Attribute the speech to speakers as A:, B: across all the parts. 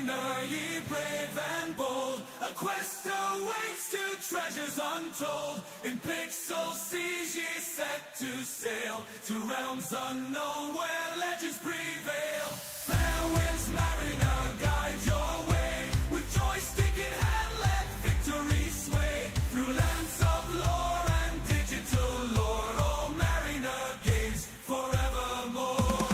A: mariner, ye brave and bold. A quest awaits to treasures untold. In pixel seas ye set to sail, to realms unknown where legends prevail. Fair winds, mariner, guide your way. With joystick in hand, let victory sway. Through lands of lore and digital lore, oh mariner, gaze forevermore.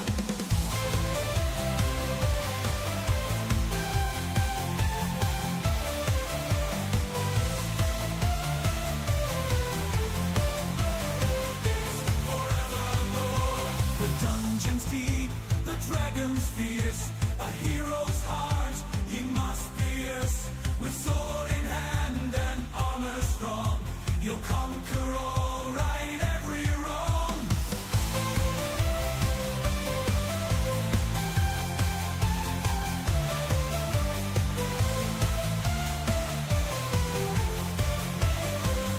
A: The dungeon's deep, the dragon's fierce. A hero's heart he must pierce. With sword in hand and armor strong, you'll conquer all, right every wrong.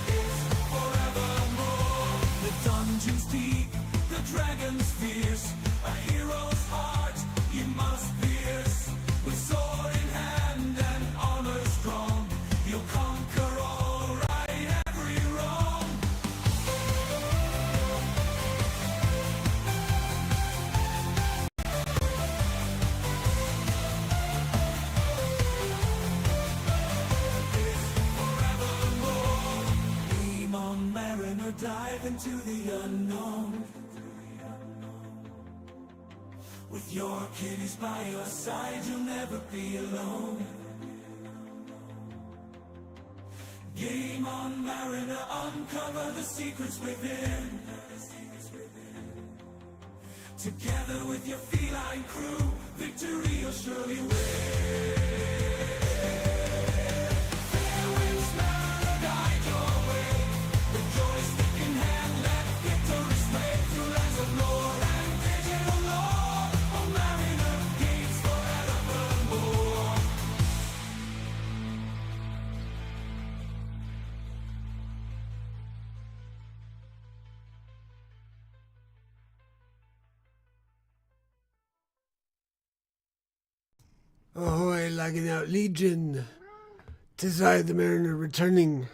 A: It's forevermore. The dungeon's deep, the dragon's fierce. A hero's heart he must pierce. With sword in hand and armor strong, you'll conquer all, right every wrong. It's forevermore. Aim on, mariner, dive into the unknown. With your kiddies by your side, you'll never be alone. Game on, mariner, uncover the secrets within. Together with your feline crew, victory you'll surely win. Fair winds, mariner, guide your way. With joystick in hand, let victory sway. Through lands of lore and digital lore, oh mariner, gaze forevermore.
B: Ahoy, Laggin Out Legion! 'Tis I, the Mariner, returning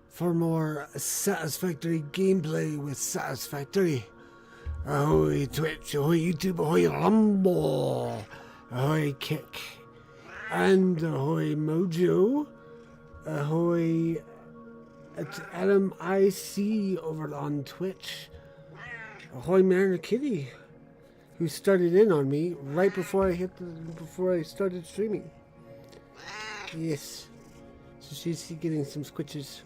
B: for more Satisfactory gameplay with Satisfactory. Ahoy Twitch, ahoy YouTube, ahoy Rumble, ahoy Kick, and ahoy Mojo, ahoy at Adam IC over on Twitch, ahoy Mariner Kitty, who started in on me right before I started streaming. Yes. So she's getting some squitches.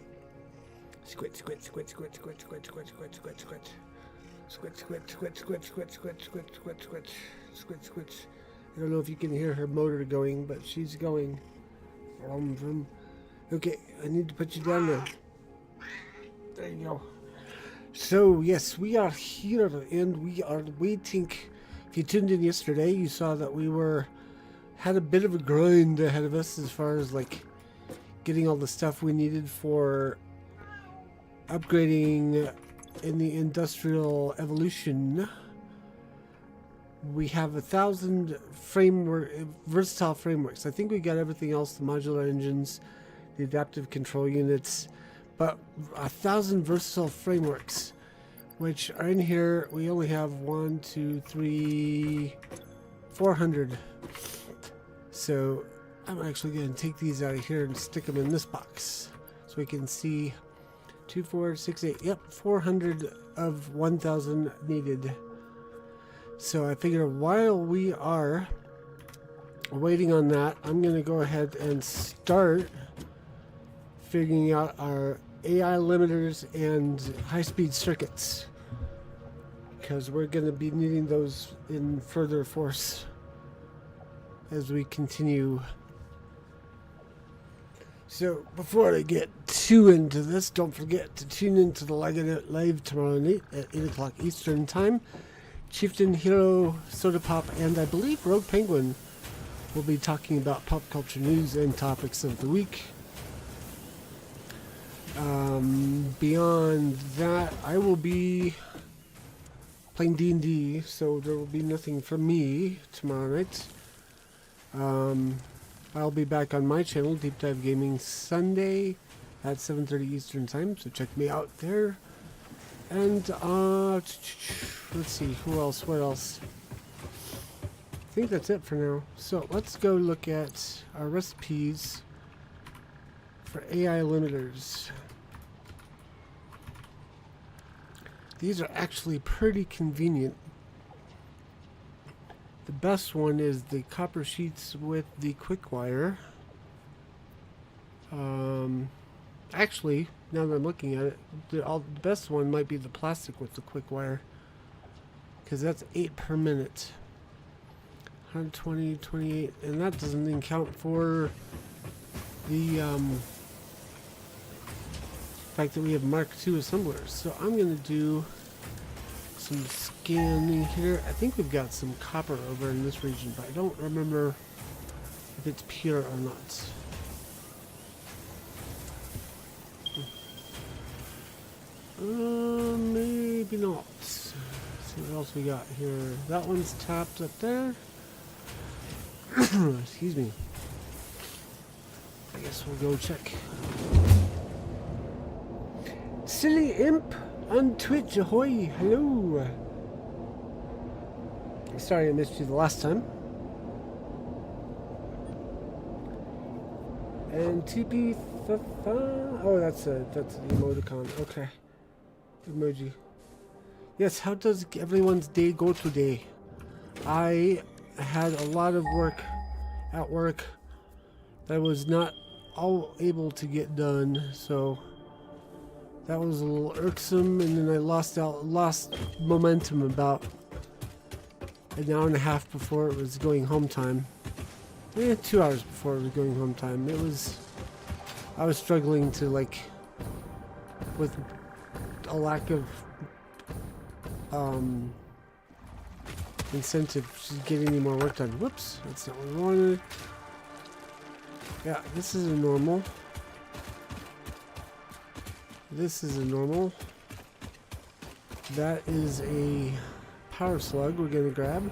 B: Squit, squit, squit, squit, squit, squit, squit, squit, squit, squit. Squit, squit, squit, squit, squit, squit, squit, squit, squit, squit, squit. I don't know if you can hear her motor going, but she's going. Vroom, vroom. Okay, I need to put you down there. There you go. So, yes, we are here and we are waiting. If you tuned in yesterday, you saw that we had a bit of a grind ahead of us as far as like getting all the stuff we needed for upgrading in the industrial evolution. We have 1,000 versatile frameworks. I think we got everything else, the modular engines, the adaptive control units, but 1,000 versatile frameworks, which are in here. We only have 400. So I'm actually going to take these out of here and stick them in this box so we can see 2, 4, 6, 8. Yep, 400 of 1,000 needed. So I figure while we are waiting on that, I'm going to go ahead and start figuring out our AI limiters and high-speed circuits, because we're going to be needing those in further force as we continue. So before I get too into this, don't forget to tune into the Laggin Out Live tomorrow night at 8 o'clock Eastern Time. Chieftain, Hero, Soda Pop, and I believe Rogue Penguin will be talking about pop culture news and topics of the week. Beyond that, I will be playing D&D, so there will be nothing from me tomorrow night. I'll be back on my channel, Deep Dive Gaming, Sunday at 7:30 Eastern Time, so check me out there. And let's see, who else, what else? I think that's it for now. So let's go look at our recipes for AI limiters. These are actually pretty convenient. The best one is the copper sheets with the quick wire. Actually, now that I'm looking at it, the best one might be the plastic with the quick wire, because that's 8 per minute. 120, 28, and that doesn't even count for the fact that we have Mark II assemblers. So I'm going to do some scanning here. I think we've got some copper over in this region, but I don't remember if it's pure or not. Maybe not. Let's see what else we got here. That one's tapped up there. Excuse me. I guess we'll go check. Silly Imp on Twitch, ahoy, hello. Sorry I missed you the last time. And TP, oh, that's the emoticon. Okay, emoji. Yes, how does everyone's day go today? I had a lot of work at work that I was not all able to get done, so that was a little irksome, and then I lost momentum about an hour and a half before it was going home time. 2 hours before it was going home time. I was struggling to, like, with a lack of incentive to get any more work done. Whoops, that's not what I wanted. Yeah, this is a normal. This is a normal. That is a power slug we're gonna grab.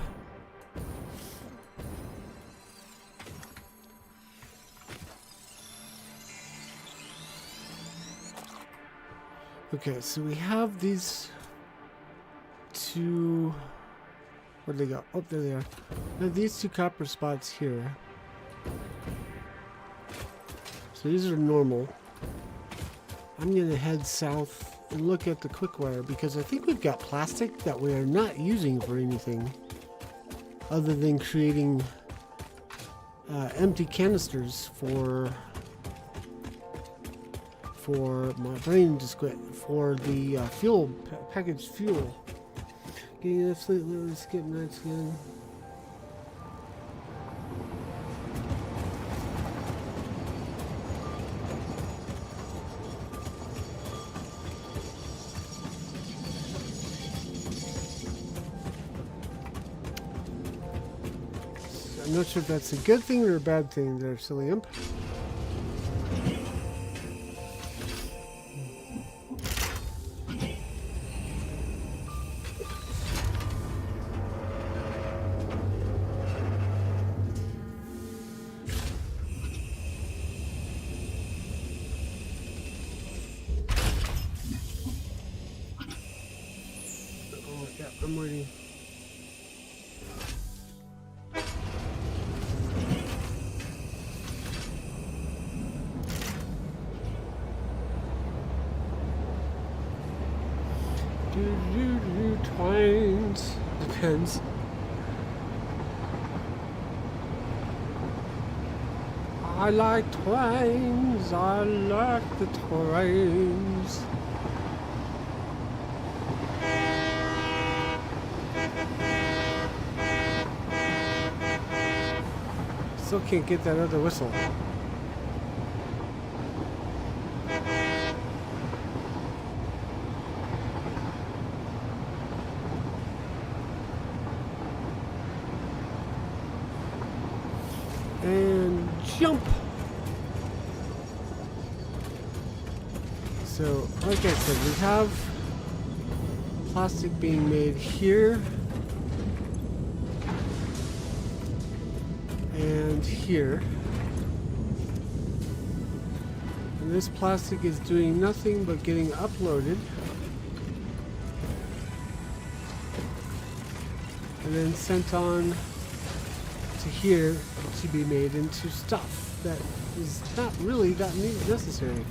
B: Okay, so we have these two. Where'd they go? Oh, there they are. Now these two copper spots here. So these are normal. I'm gonna head south and look at the quick wire, because I think we've got plastic that we are not using for anything other than creating empty canisters for my brain to quit, for the fuel, packaged fuel. Getting enough sleep, literally skip nights again. I'm not sure if that's a good thing or a bad thing there, silly imp. Oh, yeah, I'm waiting. Twines. Depends. I like twines. I like the twines. Still can't get that other whistle. And jump. So, like I said, we have plastic being made here, and into here. And this plastic is doing nothing but getting uploaded. And then sent on to here to be made into stuff that is not really that necessary.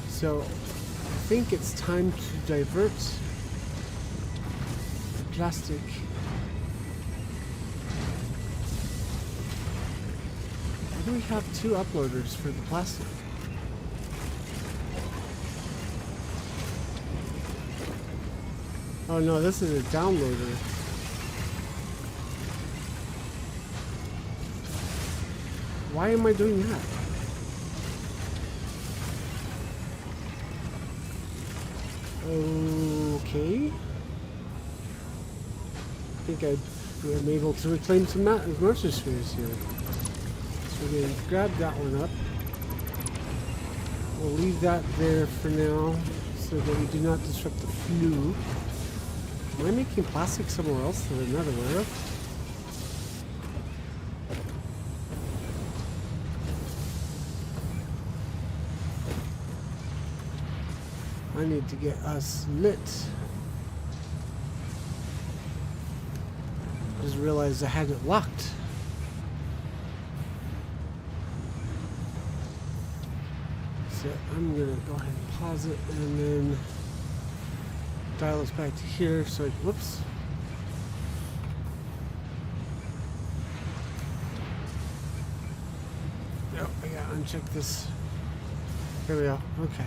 B: So I think it's time to divert the plastic. Why do we have two uploaders for the plastic? Oh no, this is a downloader. Why am I doing that? Okay. I think I'm able to reclaim some monster spheres here. So we're going to grab that one up. We'll leave that there for now so that we do not disrupt the flow. Am I making plastic somewhere else that I'm not aware of? I need to get us lit. Just realized I had it locked. So I'm gonna go ahead and pause it and then dial us back to here. So, whoops. No, I gotta uncheck this. Here we go. Okay.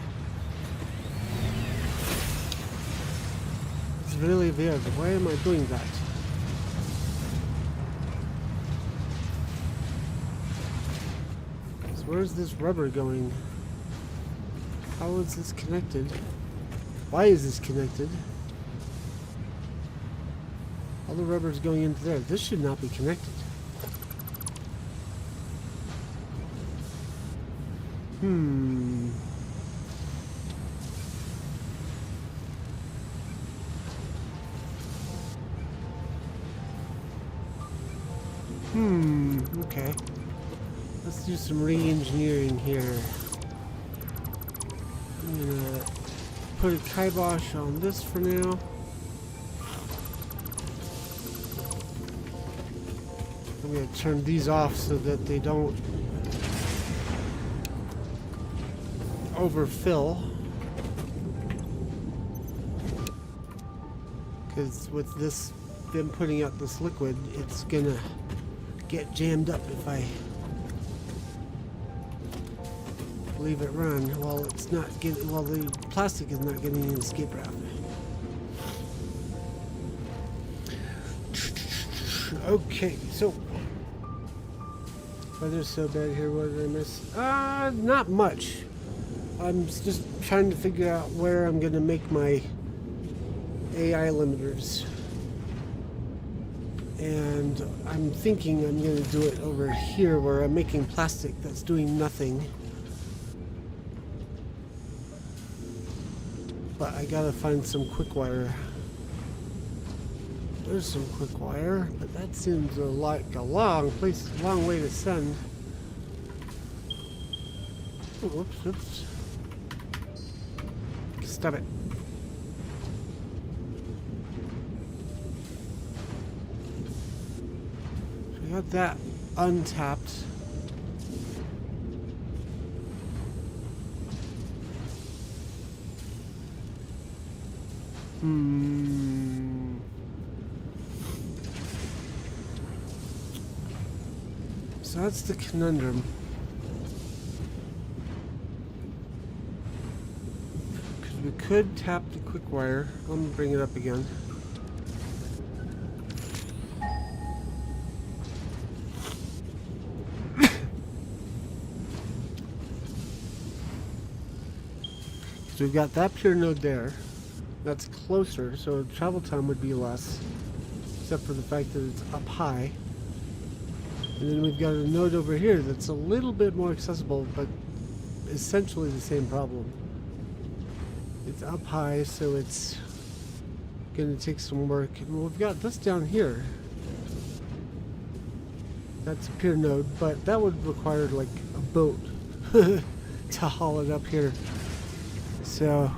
B: It's really weird. Why am I doing that? So where's this rubber going? How is this connected? Why is this connected? All the rubber is going into there. This should not be connected. Okay. Let's do some re-engineering here. I'm gonna put a kibosh on this for now. I'm gonna turn these off so that they don't overfill. Because with this, them putting out this liquid, it's gonna get jammed up if I leave it run while it's not getting, while the plastic is not getting an escape route. Okay, so weather's so bad here. What did I miss? Not much. I'm just trying to figure out where I'm gonna make my AI limiters. And I'm thinking I'm going to do it over here where I'm making plastic that's doing nothing. But I gotta find some quick wire. There's some quick wire, but that seems like a long way to send. Oh, whoops. Stop it. Got that untapped. So that's the conundrum. Because we could tap the quick wire. I'm gonna bring it up again. So we've got that pure node there. That's closer, so travel time would be less. Except for the fact that it's up high. And then we've got a node over here that's a little bit more accessible, but essentially the same problem. It's up high, so it's going to take some work. And we've got this down here. That's a pier node, but that would require like a boat to haul it up here. So,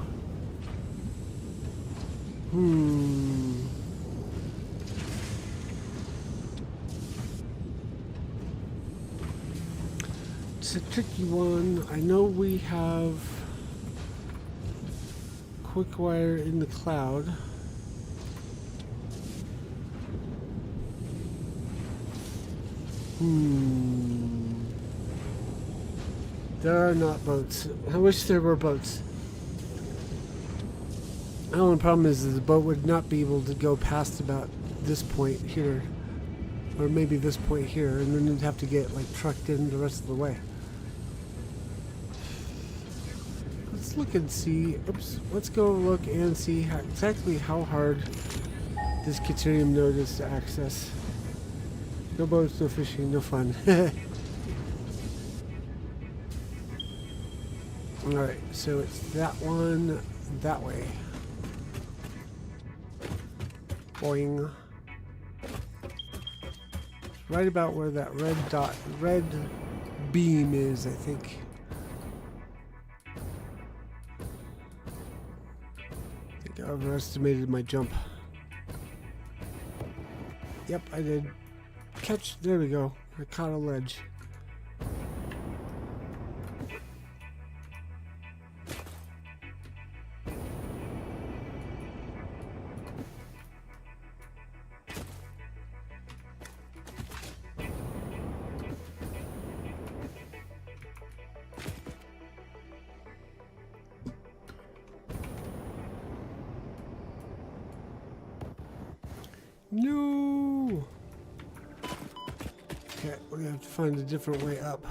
B: it's a tricky one. I know we have quick wire in the cloud. There are not boats. I wish there were boats. The only problem is the boat would not be able to go past about this point here. Or maybe this point here, and then you'd have to get like trucked in the rest of the way. Let's look and see. Oops. Let's go look and see exactly how hard this Caterium node is to access. No boats, no fishing, no fun. Alright, so it's that one that way. Boing. Right about where that red beam is, I think. I think I overestimated my jump. Yep, I did. Catch, there we go. I caught a ledge. No! Okay, we're gonna have to find a different way up.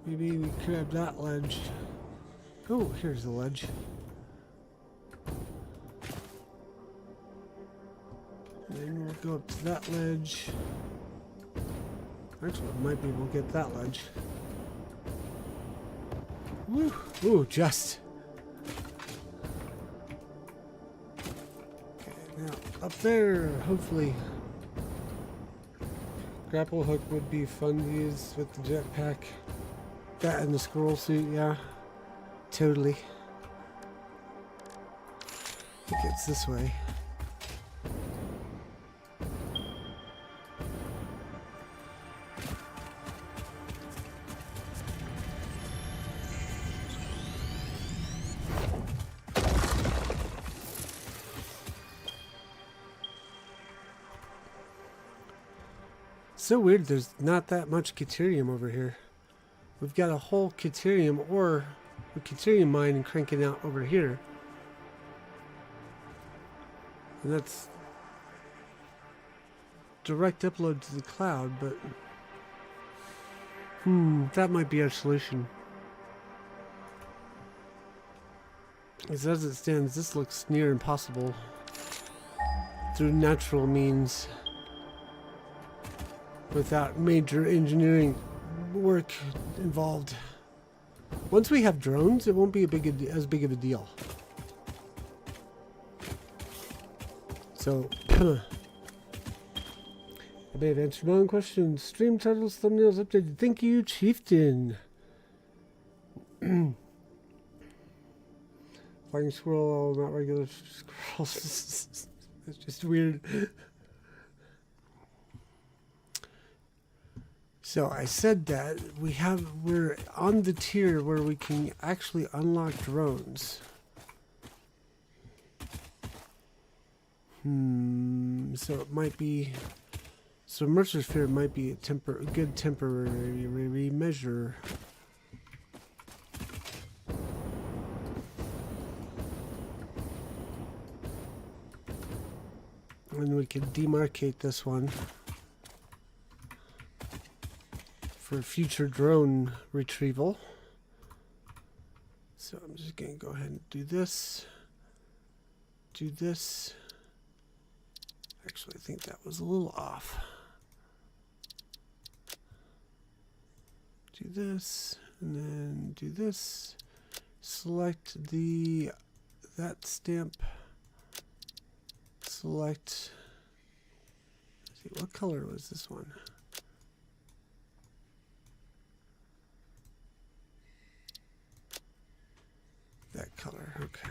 B: Maybe we grab that ledge. Oh, here's the ledge. And then we'll go up to that ledge. Actually, we might be able to get that ledge. Woo! Ooh, just. Okay, now up there, hopefully. Grapple hook would be fun to use with the jetpack. That and the scroll suit, yeah. Totally. I think it's this way. So weird, there's not that much Caterium over here. We've got a whole Caterium or a Caterium mine cranking out over here. And that's direct upload to the cloud, but that might be our solution. As it stands, this looks near impossible through natural means without major engineering work involved. Once we have drones, it won't be as big of a deal. So, I may have answered my own questions. Stream titles, thumbnails updated. Thank you, Chieftain. Flying squirrel, not regular squirrels. It's just weird. So I said that we're on the tier where we can actually unlock drones. So it might be, so Mercer Sphere might be a good temporary measure. And we can demarcate this one for future drone retrieval. So I'm just going to go ahead and do this. Do this. Actually, I think that was a little off. Do this, and then do this. Select that stamp. Select, let's see, what color was this one? that color. Okay.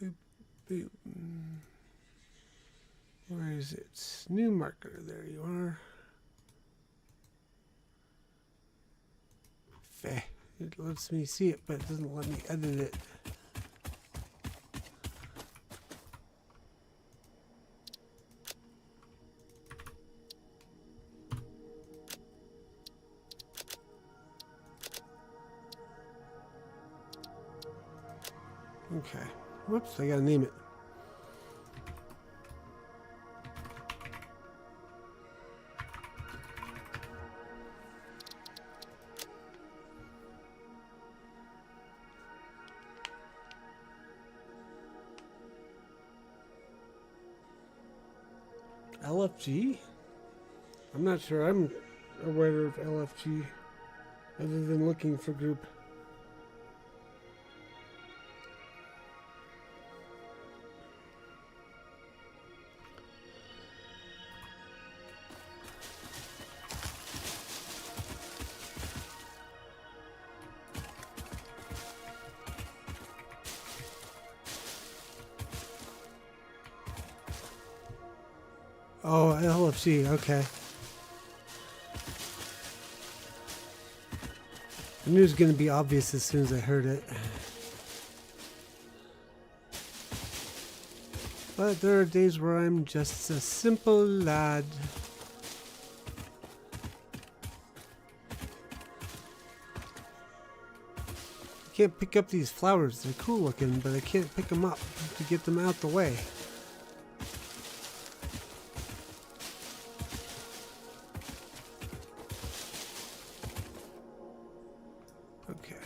B: Boop, boop. Where is it? New marker. There you are. Feh. It lets me see it, but it doesn't let me edit it. Okay. Whoops, I gotta name it. LFG? I'm not sure I'm aware of LFG other than looking for group. Oh, LFG, okay. I knew it was going to be obvious as soon as I heard it. But there are days where I'm just a simple lad. I can't pick up these flowers. They're cool looking, but I can't pick them up to get them out the way. Okay.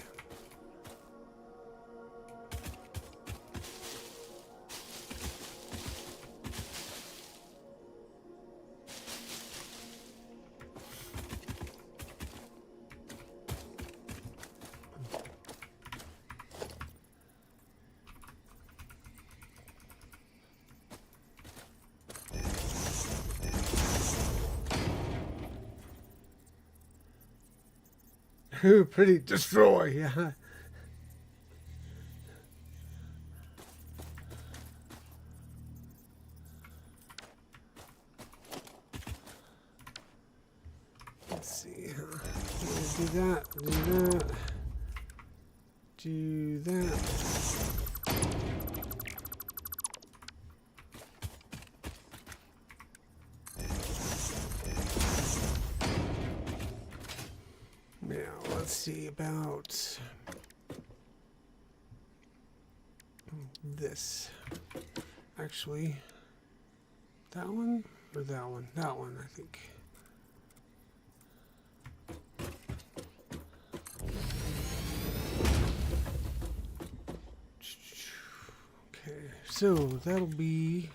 B: Pretty destroy, yeah. Let's see. Do that. Do that. Do that. Now, let's see about this. Actually, that one or that one? That one, I think. Okay, so that'll be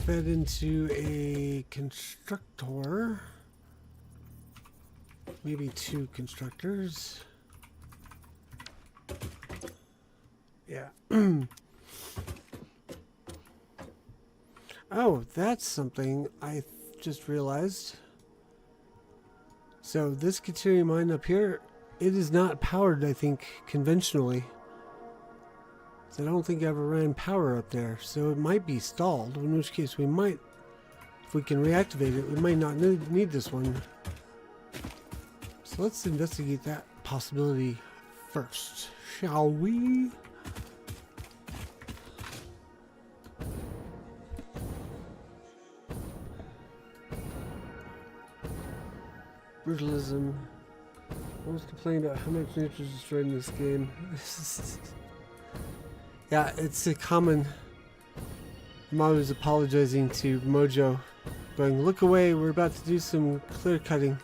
B: fed into a constructor. Maybe two constructors. Yeah. Oh, that's something I just realized. So this Kateri mine up here, it is not powered, I think, conventionally. So I don't think I ever ran power up there. So it might be stalled, in which case we might, if we can reactivate it, we might not need this one. So let's investigate that possibility first, shall we? Brutalism. I was complaining about how much nature is destroyed in this game. Yeah, it's a common. I'm always apologizing to Mojo, going, look away, we're about to do some clear cutting.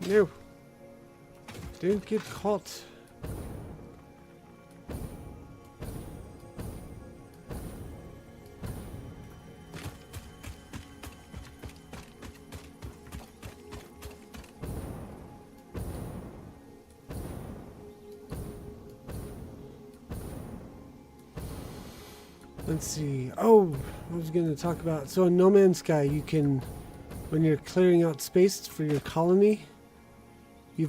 B: No. Don't get caught. Let's see. Oh, I was going to talk about. So in No Man's Sky, you can, when you're clearing out space for your colony, you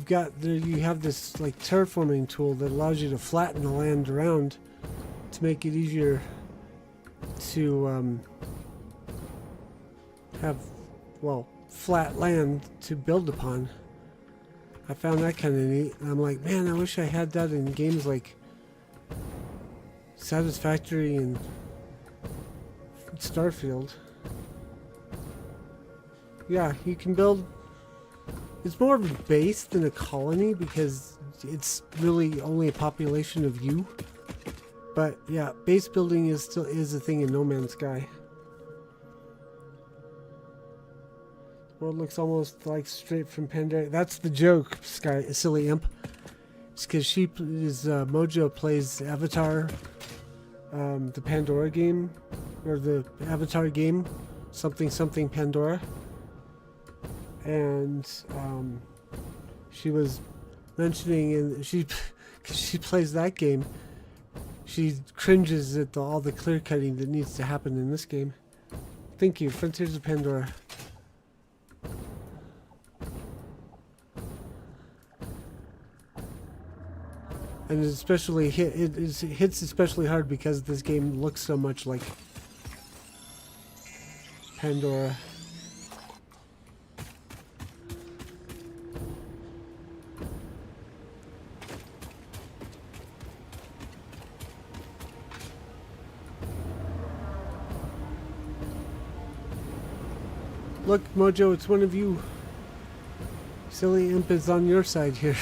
B: have this like terraforming tool that allows you to flatten the land around to make it easier to have, well, flat land to build upon. I found that kind of neat. And I'm like, man, I wish I had that in games like Satisfactory and Starfield. Yeah, you can build. It's more of a base than a colony because it's really only a population of you. But yeah, base building is a thing in No Man's Sky. World looks almost like straight from Pandora. That's the joke, silly imp. It's because Mojo plays Avatar, the Pandora game, or the Avatar game, something Pandora. And she was mentioning, and because she plays that game, she cringes at all the clear cutting that needs to happen in this game. Thank you, Frontiers of Pandora. And it hits especially hard because this game looks so much like Pandora. Look, Mojo, it's one of you. Silly imp is on your side here.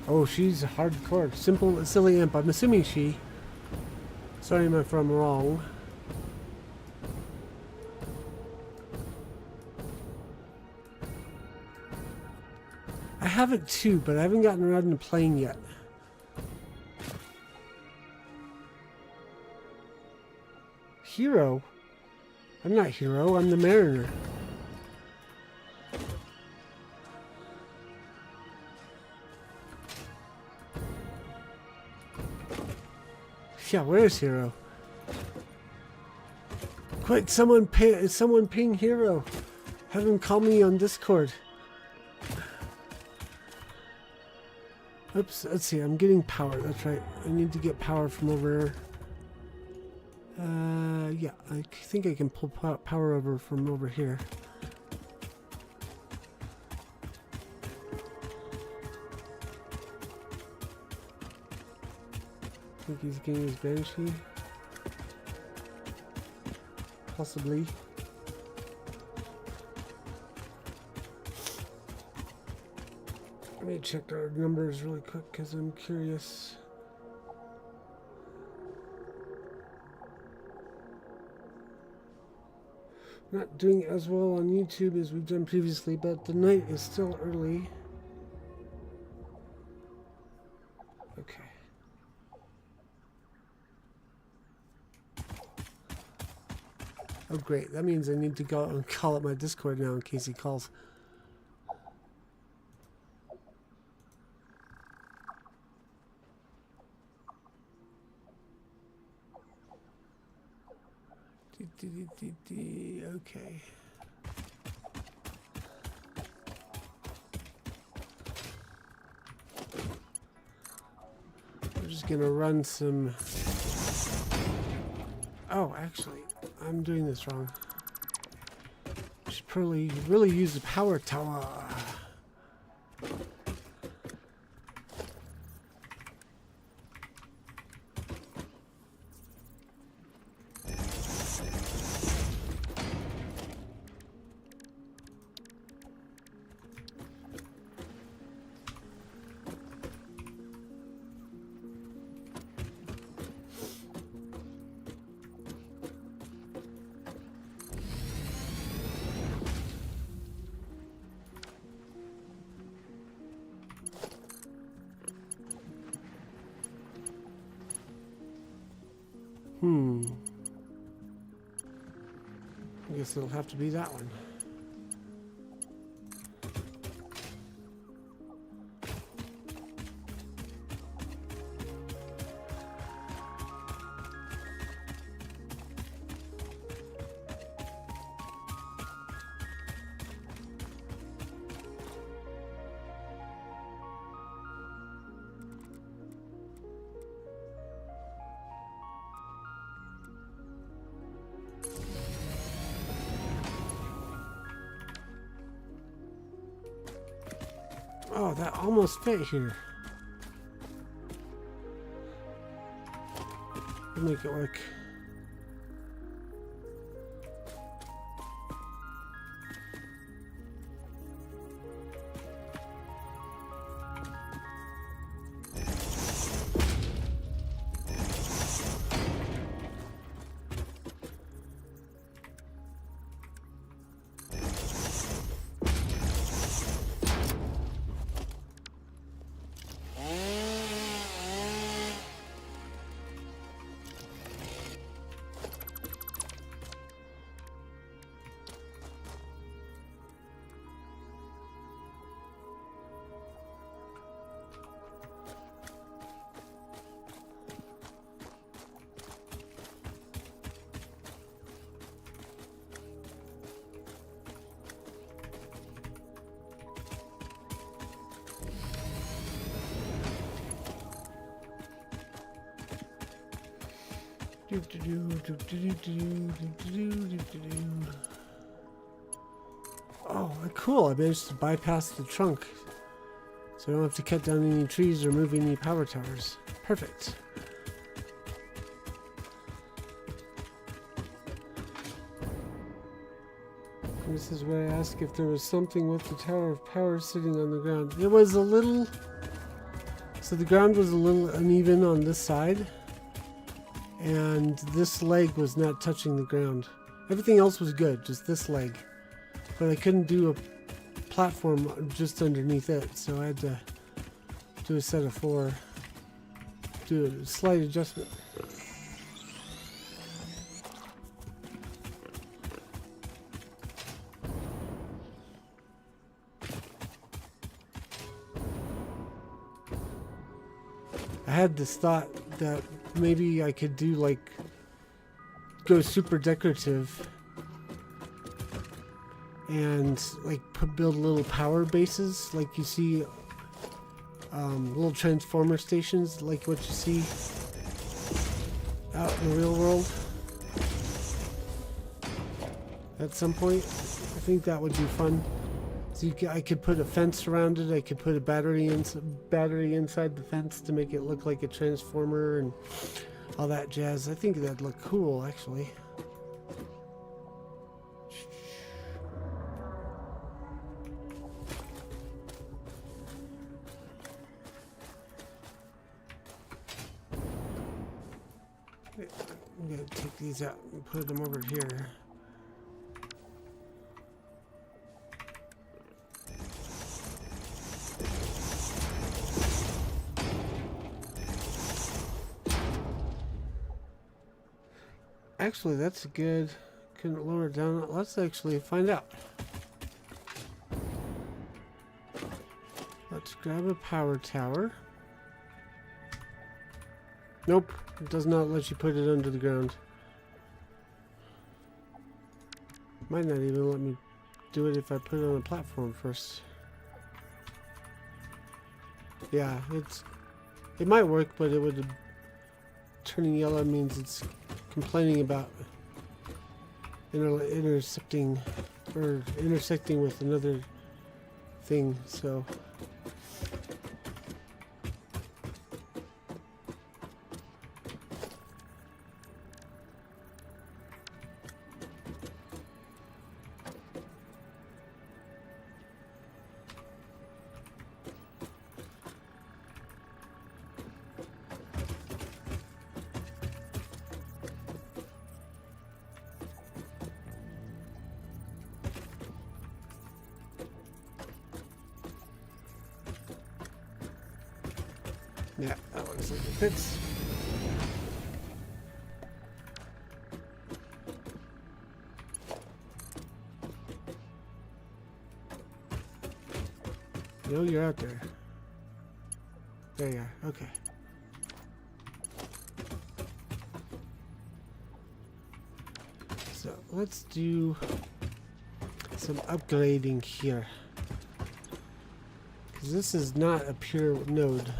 B: Oh, she's hardcore. Simple, silly imp. I'm assuming she. Sorry if I'm wrong. I have it too, but I haven't gotten around to playing yet. Hero? I'm not Hero, I'm the Mariner. Yeah, where's Hero? Quick, someone ping Hero. Have him call me on Discord. Oops, let's see, I'm getting power, that's right. I need to get power from over here. Yeah, I think I can pull power over from over here. I think he's getting his Banshee. Possibly. Let me check our numbers really quick because I'm curious. Not doing as well on YouTube as we've done previously, but the night is still early. Okay. Oh great, that means I need to go and call up my Discord now in case he calls. Okay. We're just gonna run some. Oh, actually, I'm doing this wrong. Should probably really use the power tower. I guess it'll have to be that one. Oh, that almost fit here. We'll make it work. Oh, cool. I managed to bypass the trunk. So I don't have to cut down any trees or move any power towers. Perfect. And this is where I asked if there was something with the tower of power sitting on the ground. It was a little... So the ground was a little uneven on this side. And this leg was not touching the ground. Everything else was good, just this leg. But I couldn't do a platform just underneath it, so I had to do a set of 4. Do a slight adjustment. I had this thought that maybe I could do like go super decorative and like build little power bases like you see little transformer stations like what you see out in the real world at some point. I think that would be fun. So I could put a fence around it. I could put a battery inside the fence to make it look like a transformer and all that jazz. I think that'd look cool, actually. I'm gonna take these out and put them over here. Actually, that's good. Couldn't lower it down. Let's actually find out. Let's grab a power tower. Nope, it does not let you put it under the ground. Might not even let me do it if I put it on a platform first. Yeah, it might work, but it would turning yellow means it's complaining about intersecting with another thing, so yeah, that looks like it fits. No, you're out there. There you are. Okay. So let's do some upgrading here. Because this is not a pure node.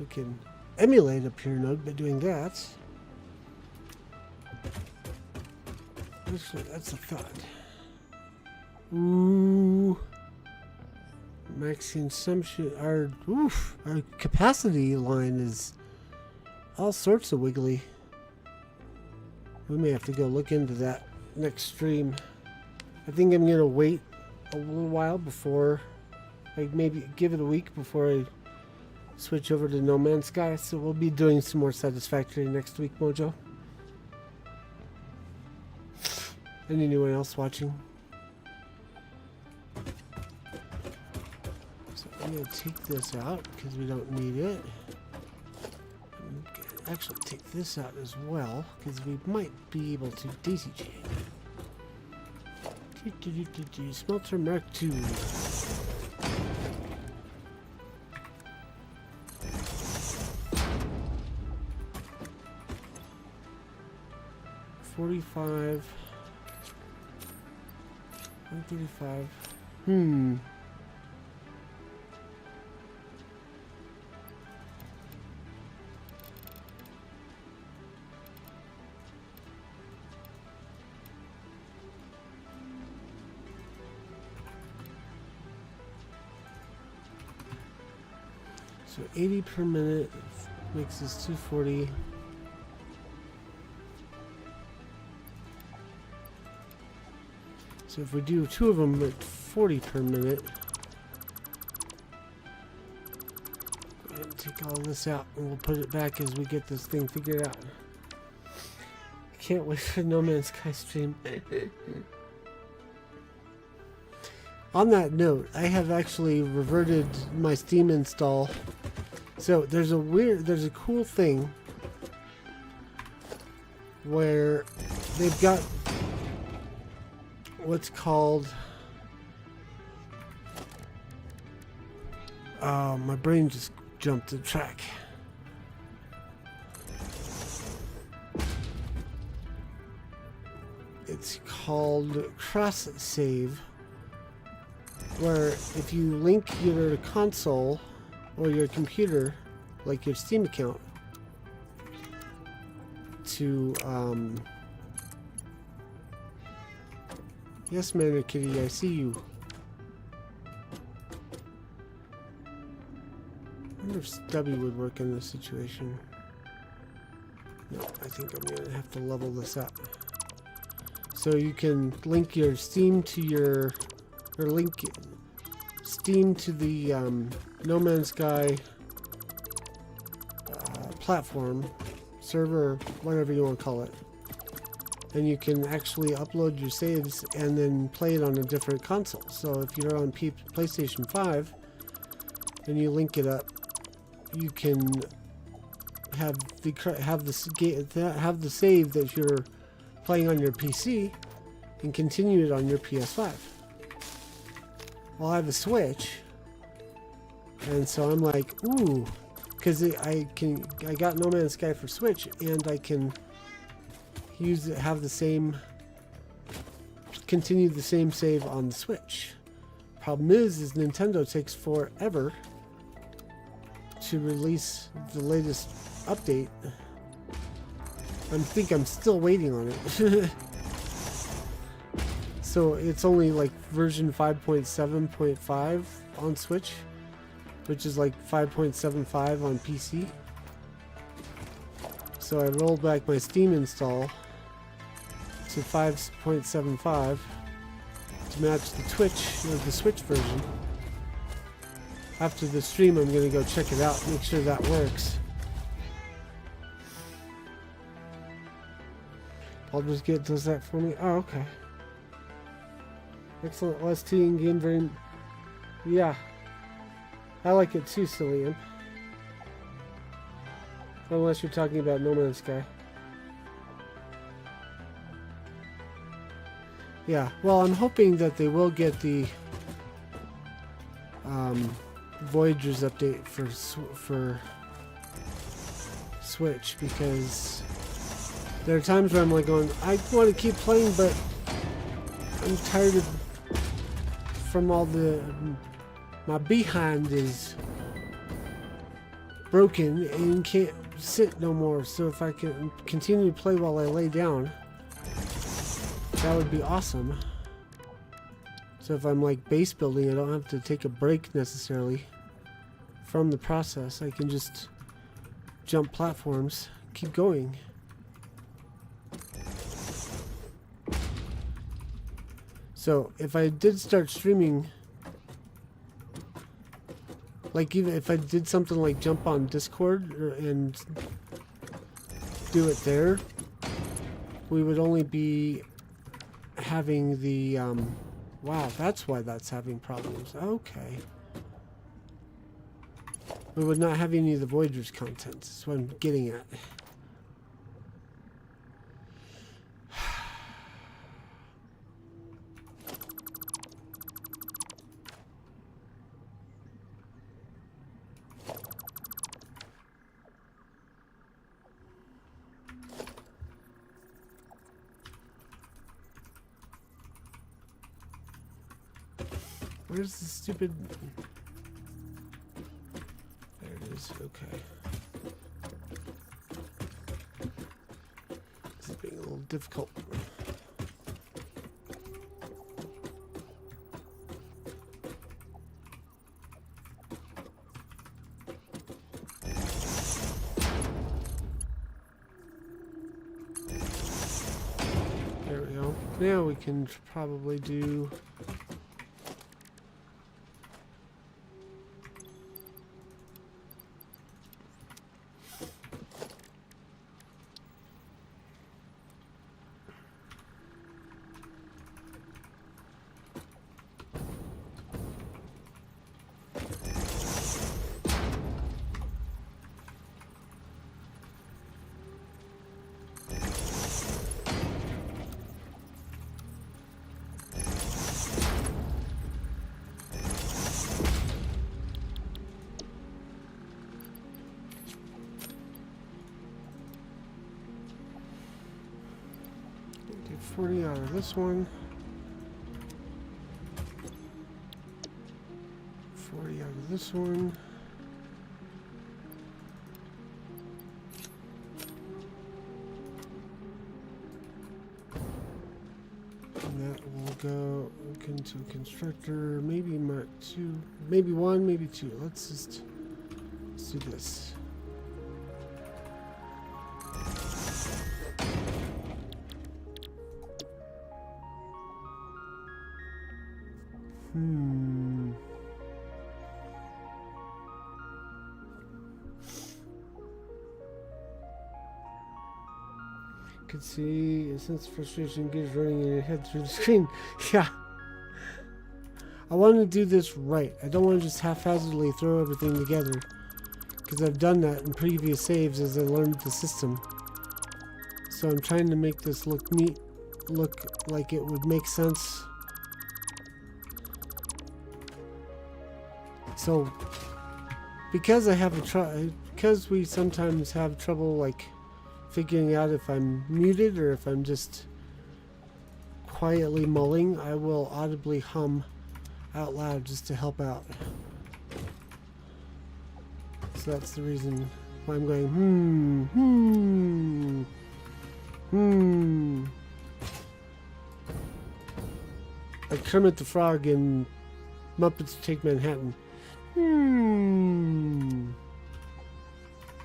B: We can emulate a pure node by doing that. Actually, that's a thought. Ooh. Max consumption. Our capacity line is all sorts of wiggly. We may have to go look into that next stream. I think I'm going to wait a little while before, like maybe give it a week before I switch over to No Man's Sky. So we'll be doing some more Satisfactory next week, Mojo. Anyone else watching? So I'm going to take this out because we don't need it. I'm going to actually take this out as well because we might be able to daisy chain. Smelter Mark II. $45. 135. So 80 per minute makes this 240. So if we do two of them at 40 per minute, go ahead and take all this out and we'll put it back as we get this thing figured out. Can't wait for No Man's Sky stream. On that note, I have actually reverted my Steam install. So there's a cool thing where they've got what's called my brain just jumped the track. It's called cross save, where if you link your console or your computer, like your Steam account, to yes, Manor Kitty, I see you. I wonder if Stubby would work in this situation. No, I think I'm gonna have to level this up. So you can link your Steam to your, or link Steam to the No Man's Sky platform, server, whatever you want to call it. And you can actually upload your saves and then play it on a different console. So if you're on PlayStation 5 and you link it up, you can have the save that you're playing on your PC and continue it on your PS5. Well, I have a Switch, and so I'm like, ooh, because I got No Man's Sky for Switch, and I can use it, continue the same save on the Switch. Problem is Nintendo takes forever to release the latest update. I think I'm still waiting on it. So it's only like version 5.7.5 on Switch, which is like 5.75 on PC. So I rolled back my Steam install to 5.75 to match the the Switch version. After the stream, I'm gonna go check it out, make sure that works. Baldur's Gate does that for me. Oh, okay. Excellent OST in game, very. Yeah. I like it too, Cillian. Unless you're talking about No Man's Sky. Yeah, well, I'm hoping that they will get the Voyager's update for Switch, because there are times where I'm like going, I want to keep playing, but I'm tired of from all the my behind is broken and can't sit no more. So if I can continue to play while I lay down, that would be awesome. So if I'm like base building, I don't have to take a break necessarily from the process. I can just jump platforms, keep going. So if I did start streaming, like even if I did something like jump on Discord and do it there, we would only be having the wow, that's why that's having problems. Okay. We would not have any of the Voyager's content. That's what I'm getting at. Where's the stupid... There it is, okay. This is being a little difficult. There we go. Now we can probably do... do 40 out of this one. 40 out of this one. And that will go into a constructor, maybe Mark 2, maybe 1, maybe 2. Let's do this. Could see a sense of frustration gears running in your head through the screen. Yeah. I want to do this right. I don't want to just haphazardly throw everything together, because I've done that in previous saves as I learned the system. So I'm trying to make this look neat, look like it would make sense. So because I have because we sometimes have trouble like figuring out if I'm muted or if I'm just quietly mulling, I will audibly hum out loud just to help out. So that's the reason why I'm going like Kermit the Frog in Muppets Take Manhattan.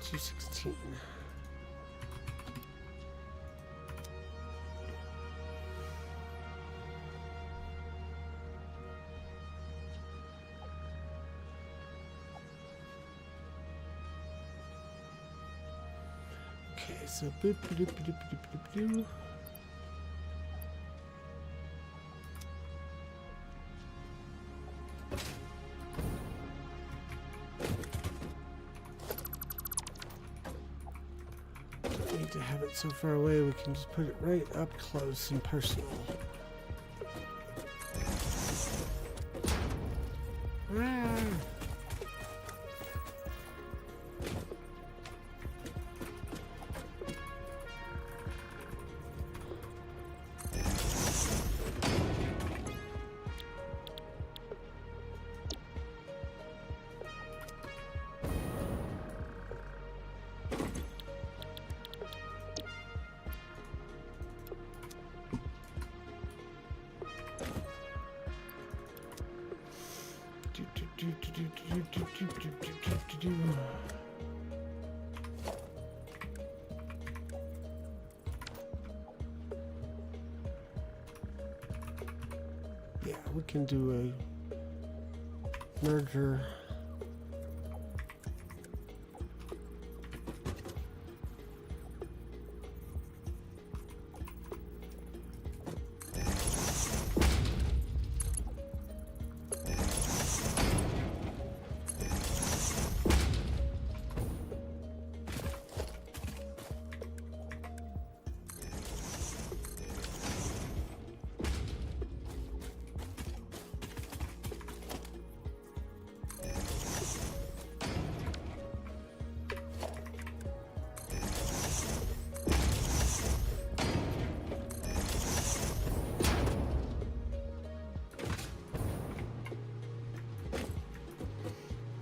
B: 216. Okay, so boop, boop, boop, boop, boop, boop, boop. it so far away, we can just put it right up close and personal. Ah. Yeah, we can do a merger.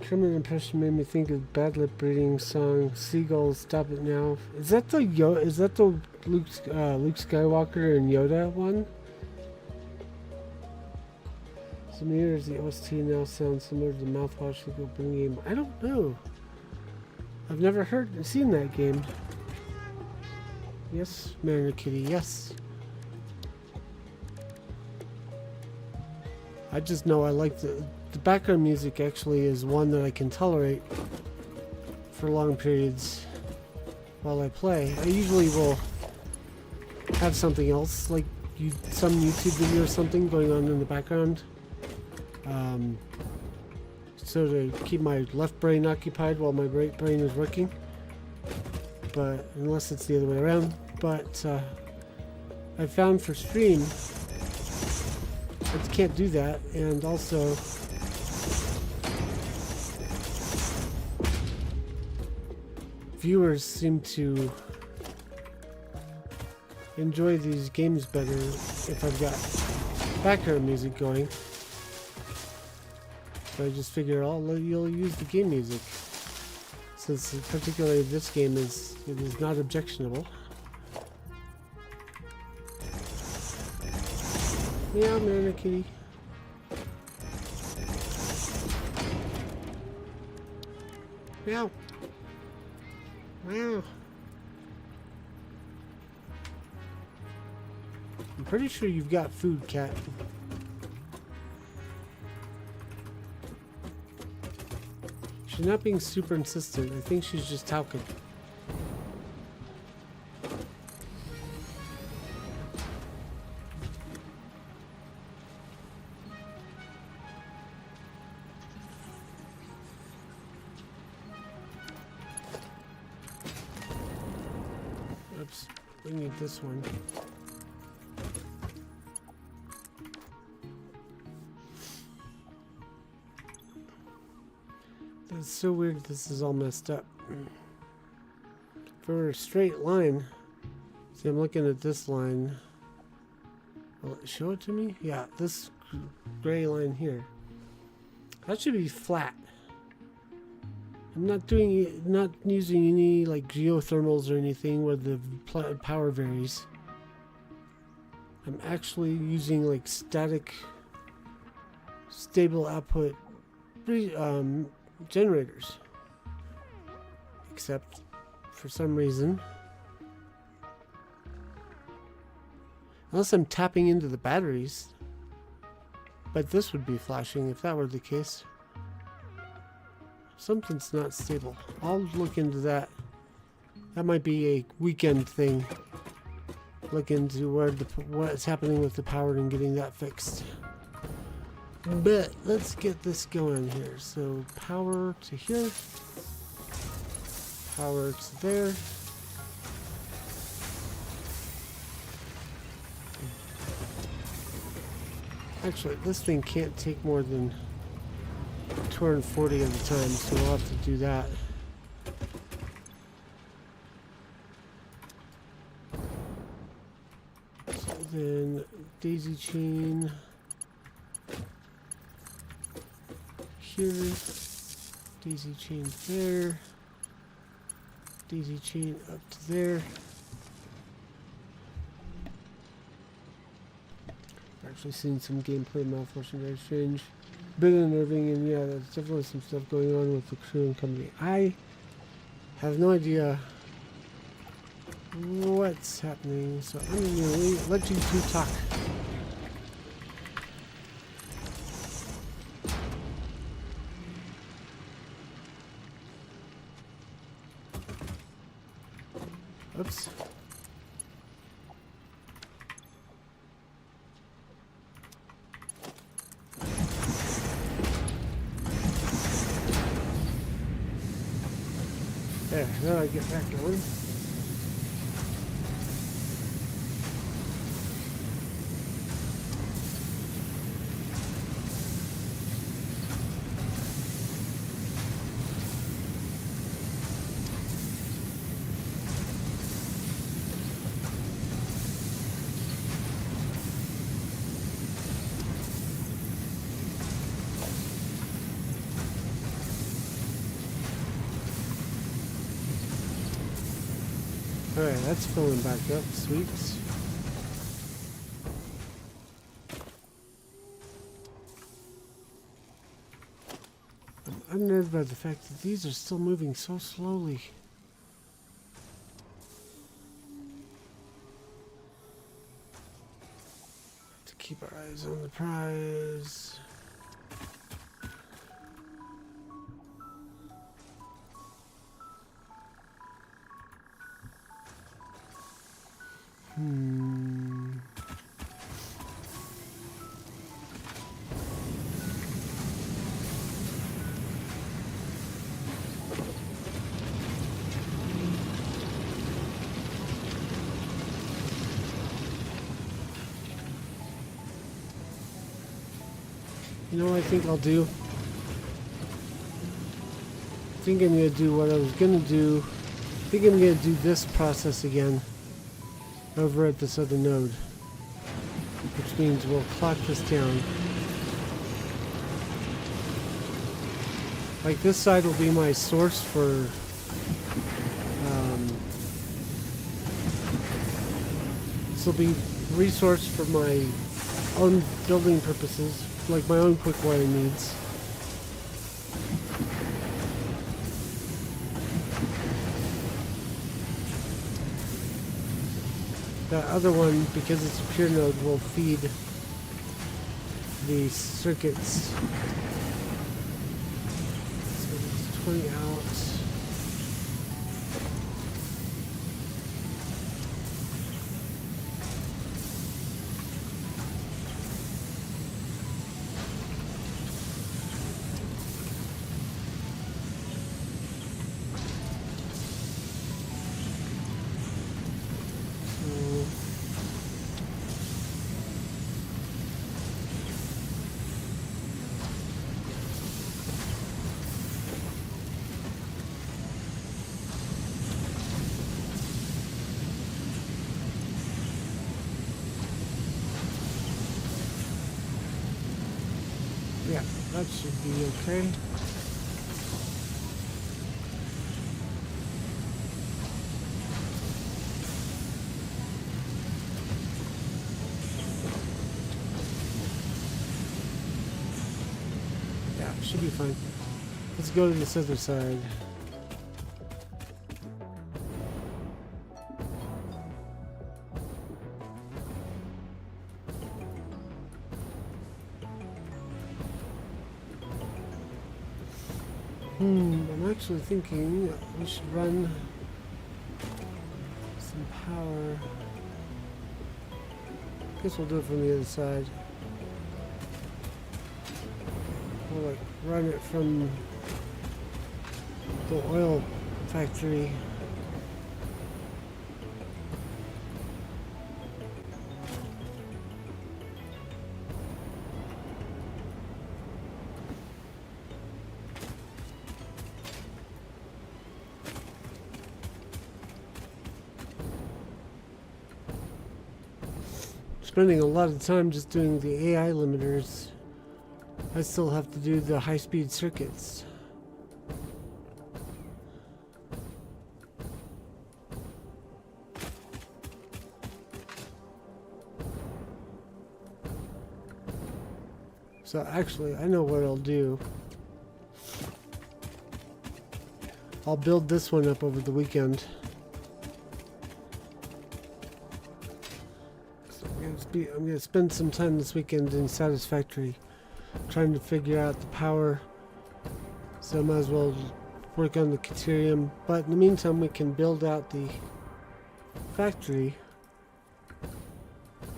B: Criminal impression made me think of bad lip reading song "Seagulls Stop It Now." Is that the Luke Skywalker and Yoda one? Some years the OST now sounds similar to the mouthwash of the opening game. I don't know. I've never seen that game. Yes, Mariner Kitty. Yes. I just know I like the background music. Actually, is one that I can tolerate for long periods while I play. I usually will have something else, like some YouTube video or something going on in the background, so to keep my left brain occupied while my right brain is working. But unless it's the other way around. But I found for stream I can't do that, and also viewers seem to enjoy these games better if I've got background music going. So I just figure you'll use the game music, since particularly this game it is not objectionable. Meow, Mariner Kitty. Meow. Meow. I'm pretty sure you've got food, cat. She's not being super insistent. I think she's just talking. Oops, we need this one. That's so weird, this is all messed up. For a straight line, see, I'm looking at this line. Will it show it to me? Yeah, this gray line here. That should be flat. I'm not using any like geothermals or anything where the power varies. I'm actually using like stable output generators. Except for some reason, unless I'm tapping into the batteries, but this would be flashing if that were the case. Something's not stable. I'll look into that. That might be a weekend thing. Look into what's happening with the power and getting that fixed. But let's get this going here. So power to here. Power to there. Actually, this thing can't take more than 240 at a time, so we'll have to do that. So then, daisy chain here, daisy chain there, daisy chain up to there. Actually seen some gameplay malfunction very strange. Bit unnerving, and yeah, there's definitely some stuff going on with the crew and company. I have no idea what's happening, so I'm gonna let you two talk. Oops. There, now I get that going. Alright, that's filling back up. Sweet. I'm unnerved by the fact that these are still moving so slowly. To keep our eyes on the prize. You know what I think I'll do? I think I'm going to do what I was going to do. I think I'm going to do this process again over at this other node. Which means we'll clock this down. Like this side will be my source for this will be resource for my own building purposes, like my own quick wire needs. That other one, because it's a pure node, will feed the circuits. So it's 20 out. Yeah, that should be okay. Yeah, should be fine. Let's go to this other side. I'm actually thinking that we should run some power. Guess we'll do it from the other side. We'll like run it from the oil factory. spending a lot of time just doing the AI limiters. I still have to do the high-speed circuits. So actually, I know what I'll do. I'll build this one up over the weekend. So I'm gonna spend some time this weekend in Satisfactory trying to figure out the power. So I might as well work on the Caterium. But in the meantime, we can build out the factory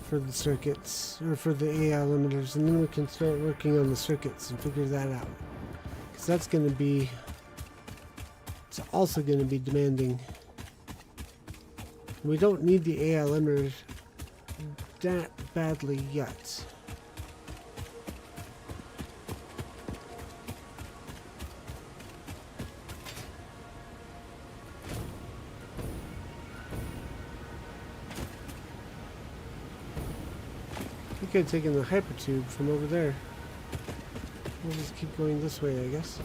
B: for the circuits, or for the AI limiters, and then we can start working on the circuits and figure that out. Because that's going to be, it's also going to be demanding. We don't need the AI limiters that badly yet. We could have taken the hypertube from over there. We'll just keep going this way, I guess.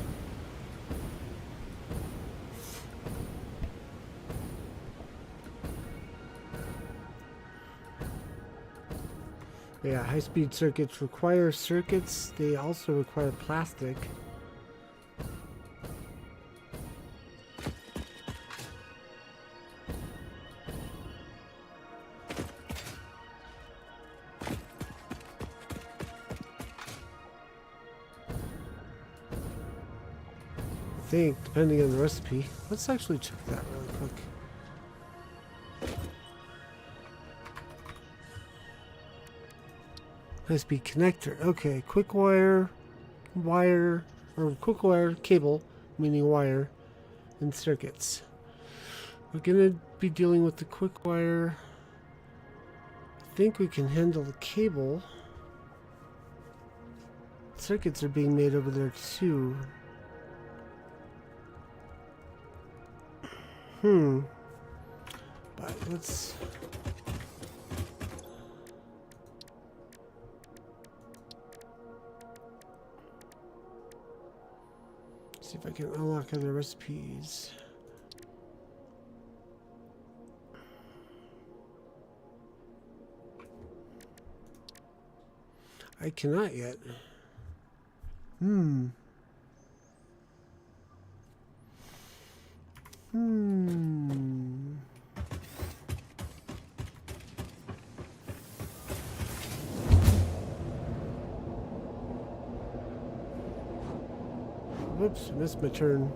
B: Yeah, high-speed circuits require circuits. They also require plastic. I think, depending on the recipe. Let's actually check that really quick. High-speed connector. Okay, quick wire, or quick wire cable, meaning wire, and circuits. We're gonna be dealing with the quick wire. I think we can handle the cable. Circuits are being made over there too. But let's see if I can unlock other recipes. I cannot yet. Whoops, I missed my turn.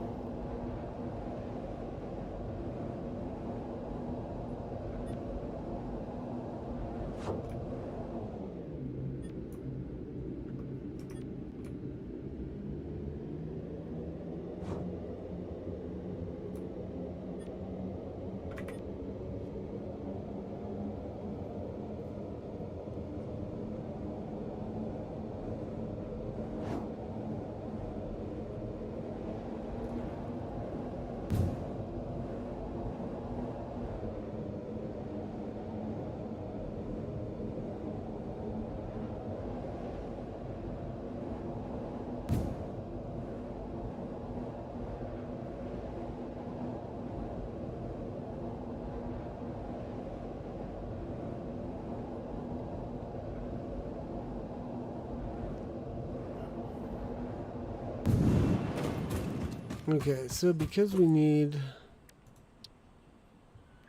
B: Okay, so because we need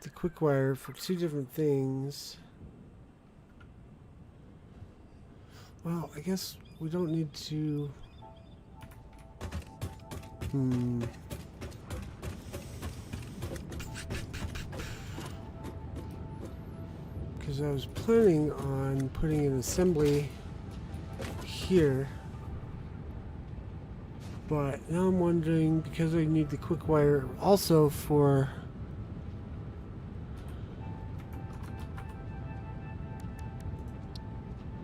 B: the quick wire for two different things, well, I guess we don't need to. Because I was planning on putting an assembly here. But now I'm wondering, because I need the quick wire also for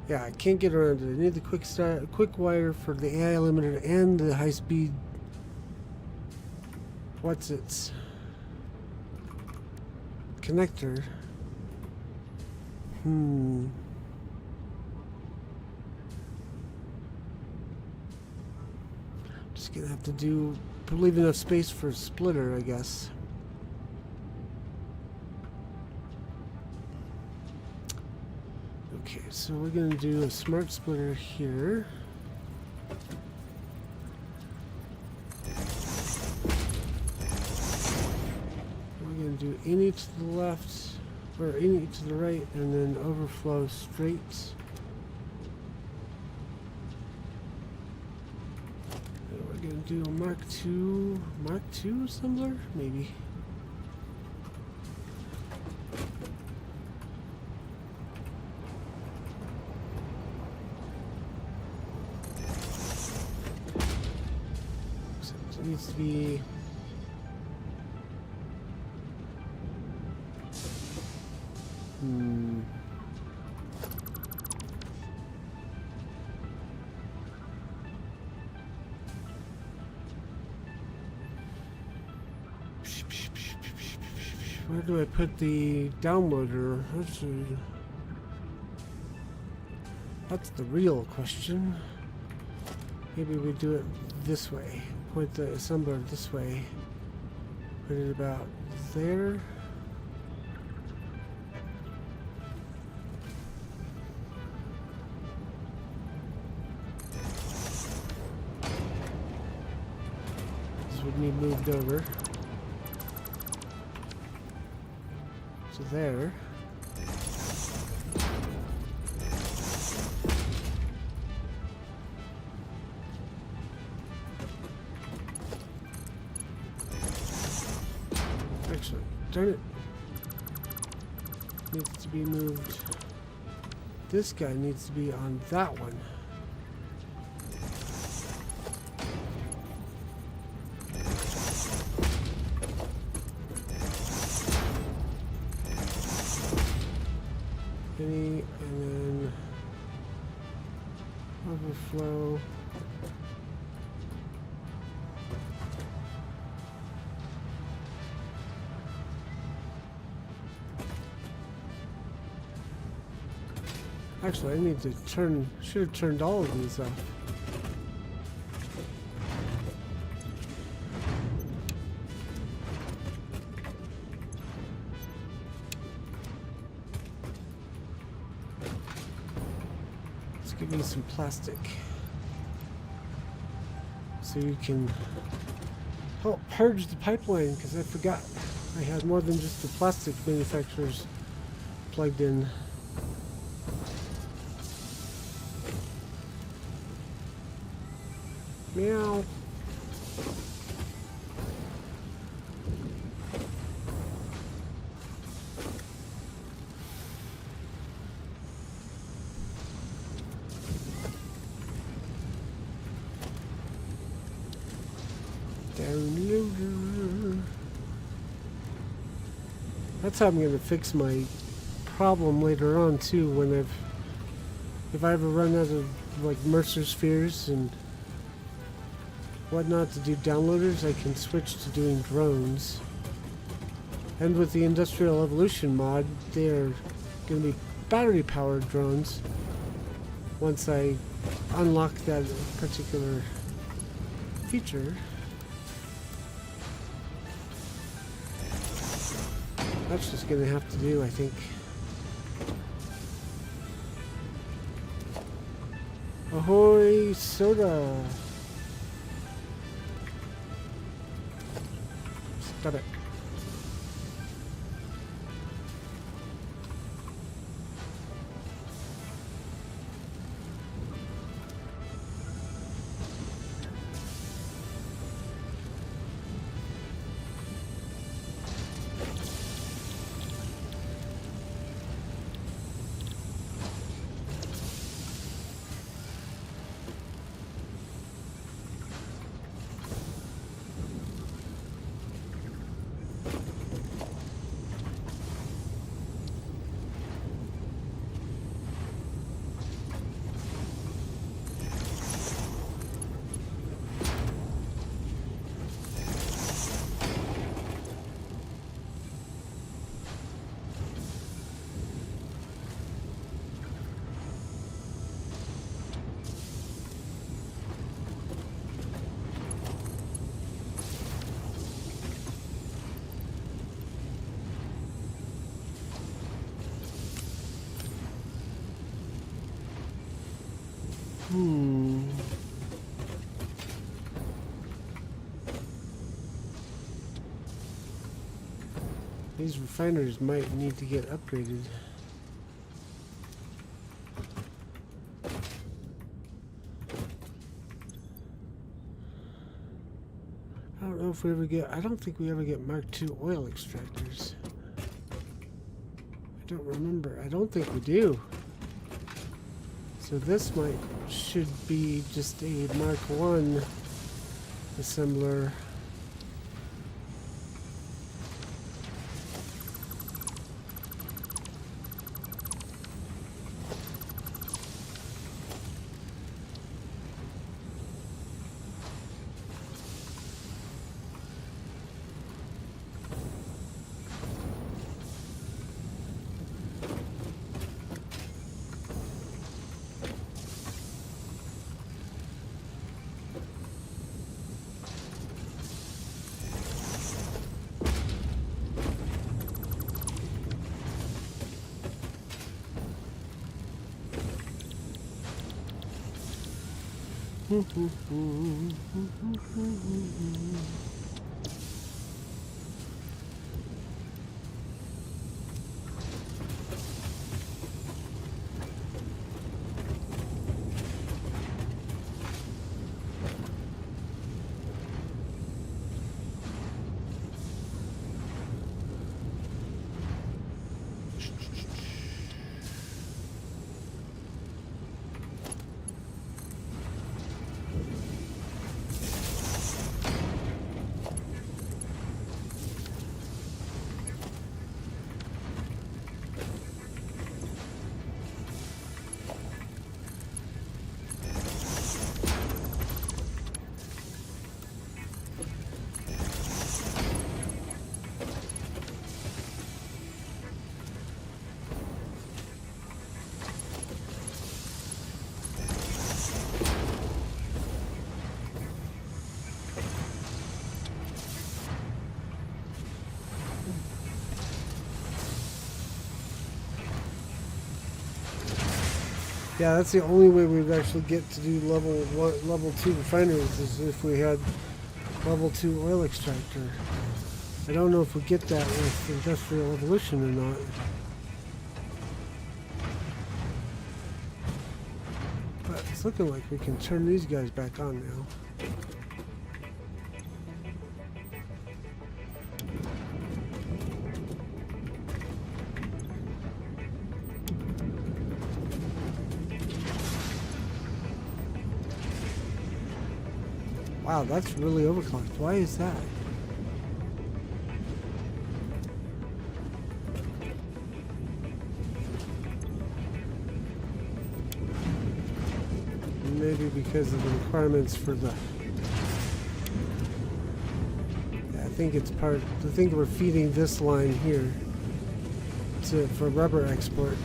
B: yeah, I can't get around it. I need the quick wire for the AI limiter and the high speed connector. Just gonna have to leave enough space for a splitter, I guess. Okay, so we're gonna do a smart splitter here. We're gonna do any to the left, or any to the right, and then overflow straight. And we're gonna do a Mark II assembler, maybe. Except it needs to be where do I put the downloader? That's the real question. Maybe we do it this way. Point the assembler this way. Put it about there. This would need moved over to there. Actually, darn it. Needs to be moved. This guy needs to be on that one. And then overflow. Actually, I need to should have turned all of these off. Let's give me some plastic so you can help purge the pipeline, because I forgot I had more than just the plastic manufacturers plugged in. Meow. Downloader. That's how I'm going to fix my problem later on too. If I ever run out of like Mercer spheres and whatnot to do downloaders, I can switch to doing drones. And with the Industrial Evolution mod, they're going to be battery powered drones once I unlock that particular feature. That's just going to have to do, I think. Ahoy soda! Stop it. These refiners might need to get upgraded. I don't know if we ever get, I don't think we ever get Mark II oil extractors. I don't remember. I don't think we do. So this should be just a Mark I assembler. Yeah, that's the only way we'd actually get to do level 2 refineries is if we had level 2 oil extractor. I don't know if we get that with Industrial Evolution or not. But it's looking like we can turn these guys back on now. Wow, that's really overclocked. Why is that? Maybe because of the requirements for the... Yeah, I think it's part... I think we're feeding this line here for rubber export.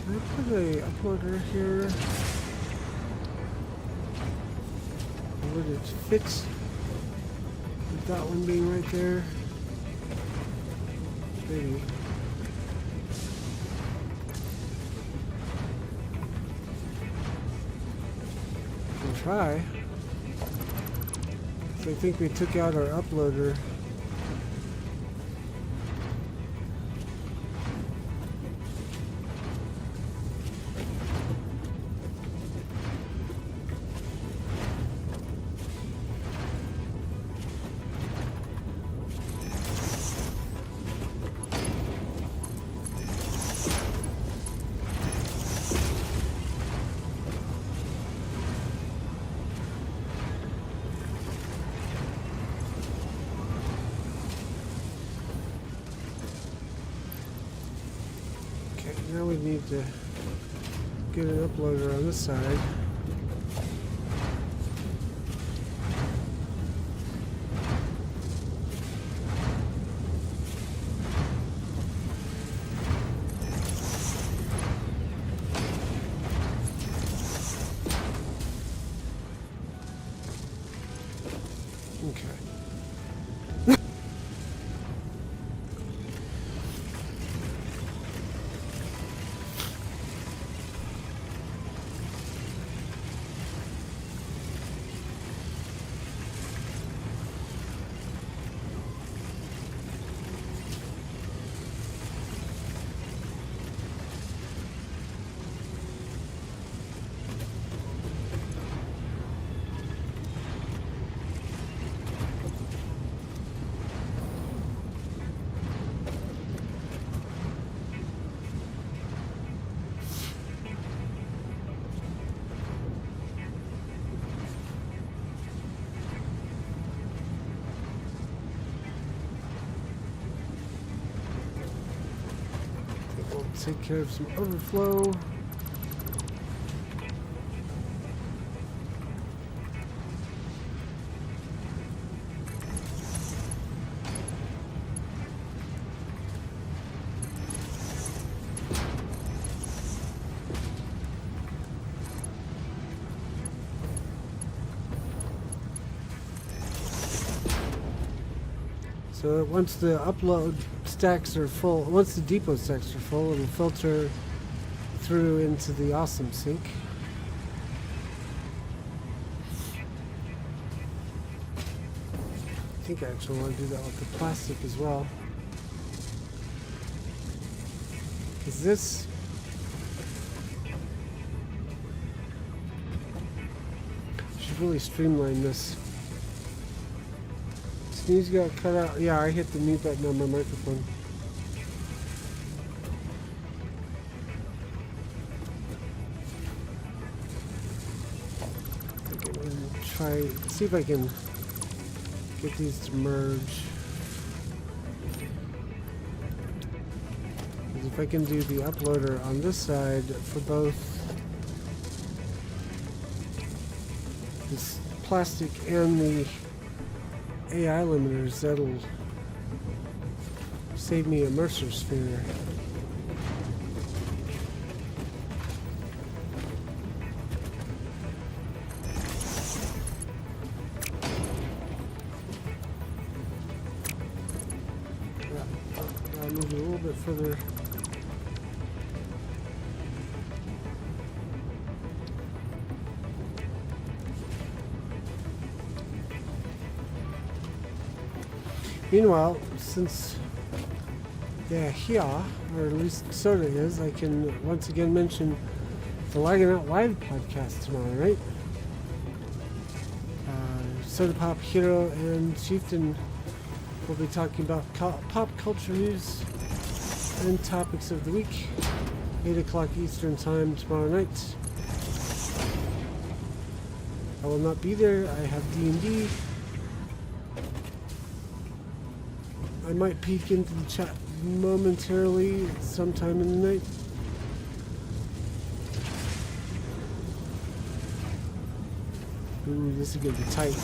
B: Can I put a uploader here? Would it fit with that one being right there? Maybe. We'll try. So I think we took out our uploader. now we need to get an uploader on this side. Okay. Take care of some overflow. So once the upload stacks are full, once the depot stacks are full, it'll filter through into the awesome sink. I think I actually want to do that with the plastic as well. Is this should really streamline this. Sneeze got cut out. Yeah, I hit the mute button on my microphone. Okay, I'm gonna try, see if I can get these to merge. Because if I can do the uploader on this side for both this plastic and the AI limiters, that'll save me a Mercer sphere. I'll move it a little bit further. Meanwhile, since they're here, or at least Soda is, I can once again mention the Laggin Out Live podcast tomorrow night. Soda Pop, Hero, and Chieftain will be talking about pop culture news and topics of the week. 8 o'clock Eastern Time tomorrow night. I will not be there. I have D&D. I might peek into the chat momentarily sometime in the night. Ooh, this is gonna be tight.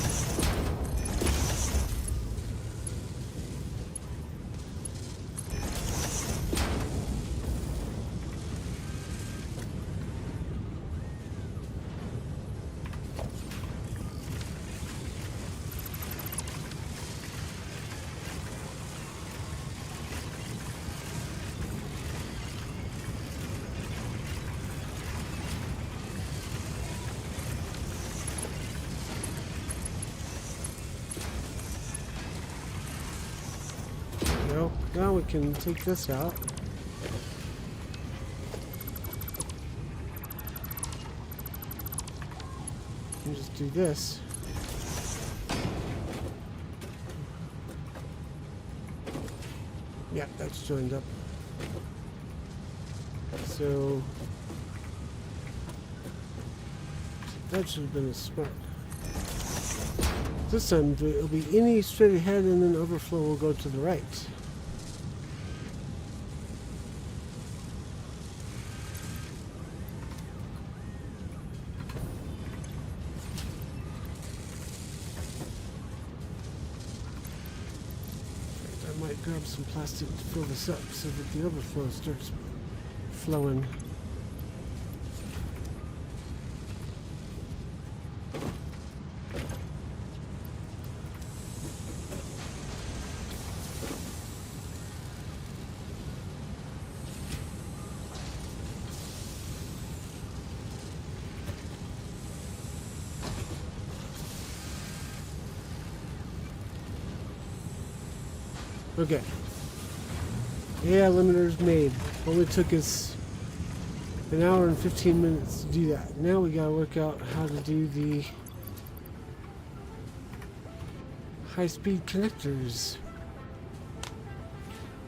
B: Now we can take this out. And just do this. Yeah, that's joined up. So that should have been a smart. This time it'll be any straight ahead and then overflow will go to the right. Might grab some plastic to fill this up so that the overflow starts flowing. Okay. Yeah, limiter's made. Only took us an hour and 15 minutes to do that. Now we gotta work out how to do the high-speed connectors,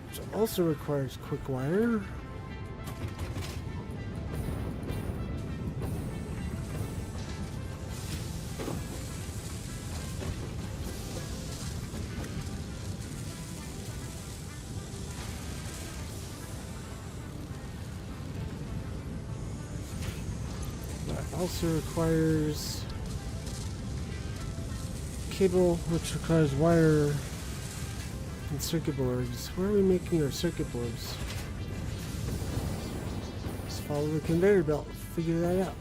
B: which also requires quick wire. Also requires cable, which requires wire and circuit boards. Where are we making our circuit boards? Just follow the conveyor belt. Figure that out.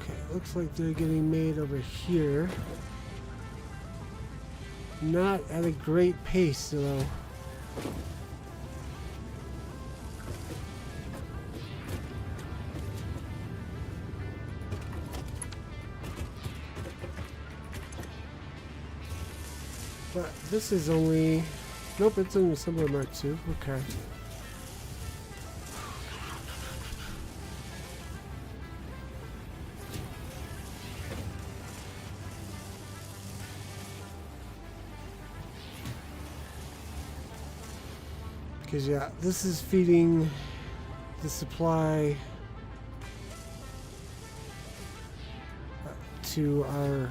B: Okay, looks like they're getting made over here. Not at a great pace, though. But this is only... Nope, it's an assembler Mark II. Okay. Because, yeah, this is feeding the supply to our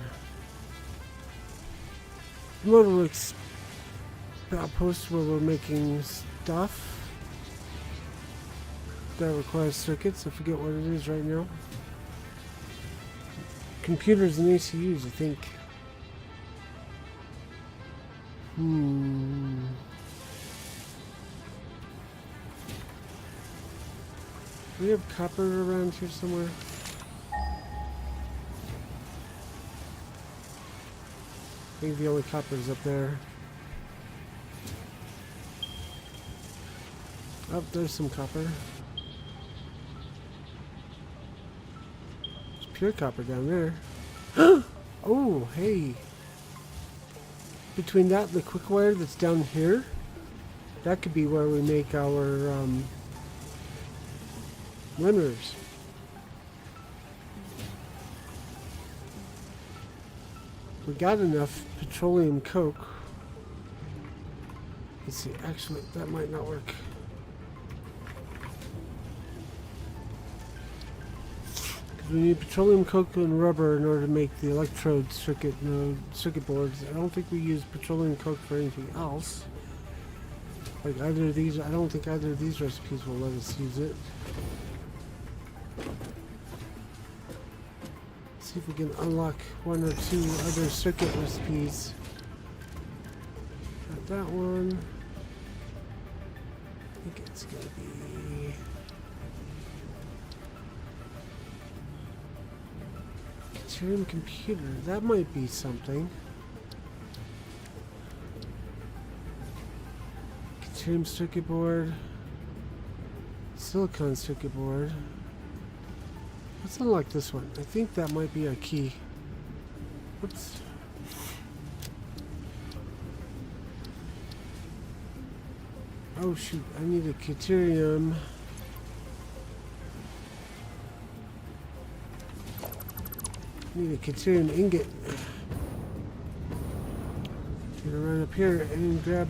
B: Motorworks outpost where we're making stuff that requires circuits. I forget what it is right now. Computers and ECUs, I think. Do we have copper around here somewhere? I think the only copper is up there. Oh, there's some copper. There's pure copper down there. Oh, hey. Between that and the quick wire that's down here, that could be where we make our limiters. We got enough petroleum coke. Let's see, actually, that might not work. Because we need petroleum coke and rubber in order to make the electrode circuit boards. I don't think we use petroleum coke for anything else. Like either of these, I don't think either of these recipes will let us use it. See if we can unlock one or two other circuit recipes. Got that one. I think it's gonna be Ethereum computer. That might be something. Ethereum circuit board. Silicon circuit board. Let's unlock this one. I think that might be our key. Whoops. Oh shoot, I need a deuterium. I need a deuterium ingot. I'm gonna run up here and grab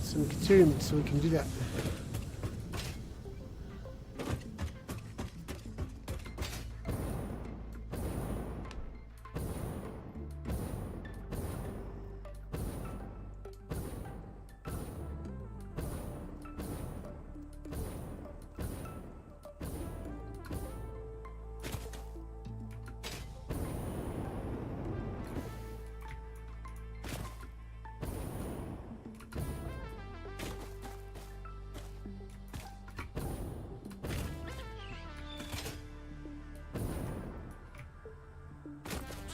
B: some deuterium so we can do that.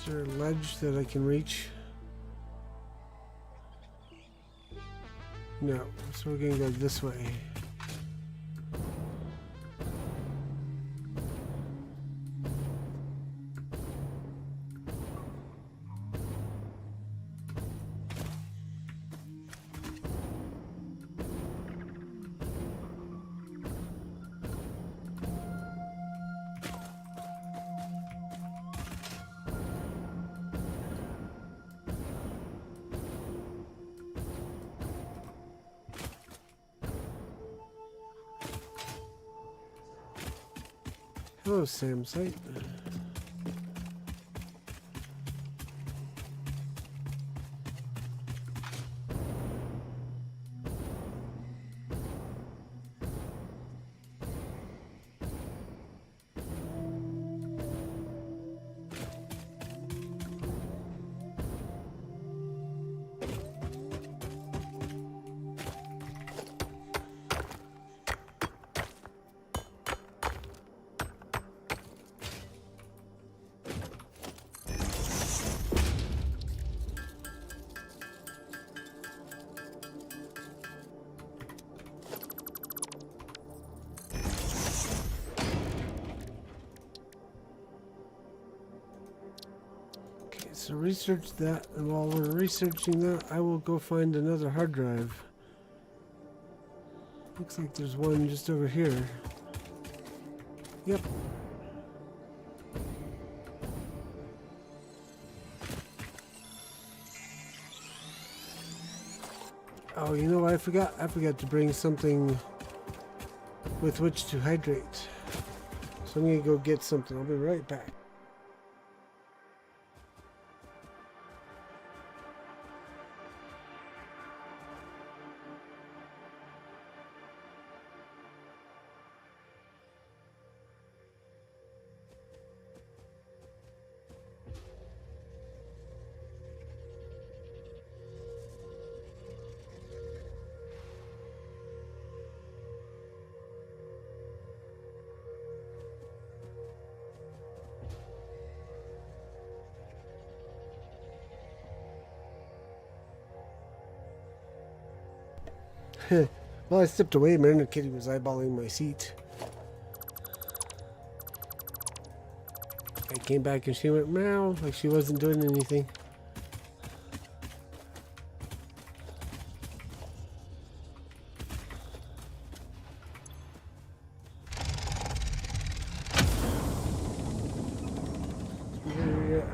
B: there a ledge that I can reach? No, so we're gonna go this way. Hello, Sam site. So research that, and while we're researching that, I will go find another hard drive. Looks like there's one just over here. Yep. Oh, you know what I forgot? I forgot to bring something with which to hydrate. So I'm gonna go get something. I'll be right back. Well, I stepped away, man. The kitty was eyeballing my seat. I came back and she went meow, like she wasn't doing anything.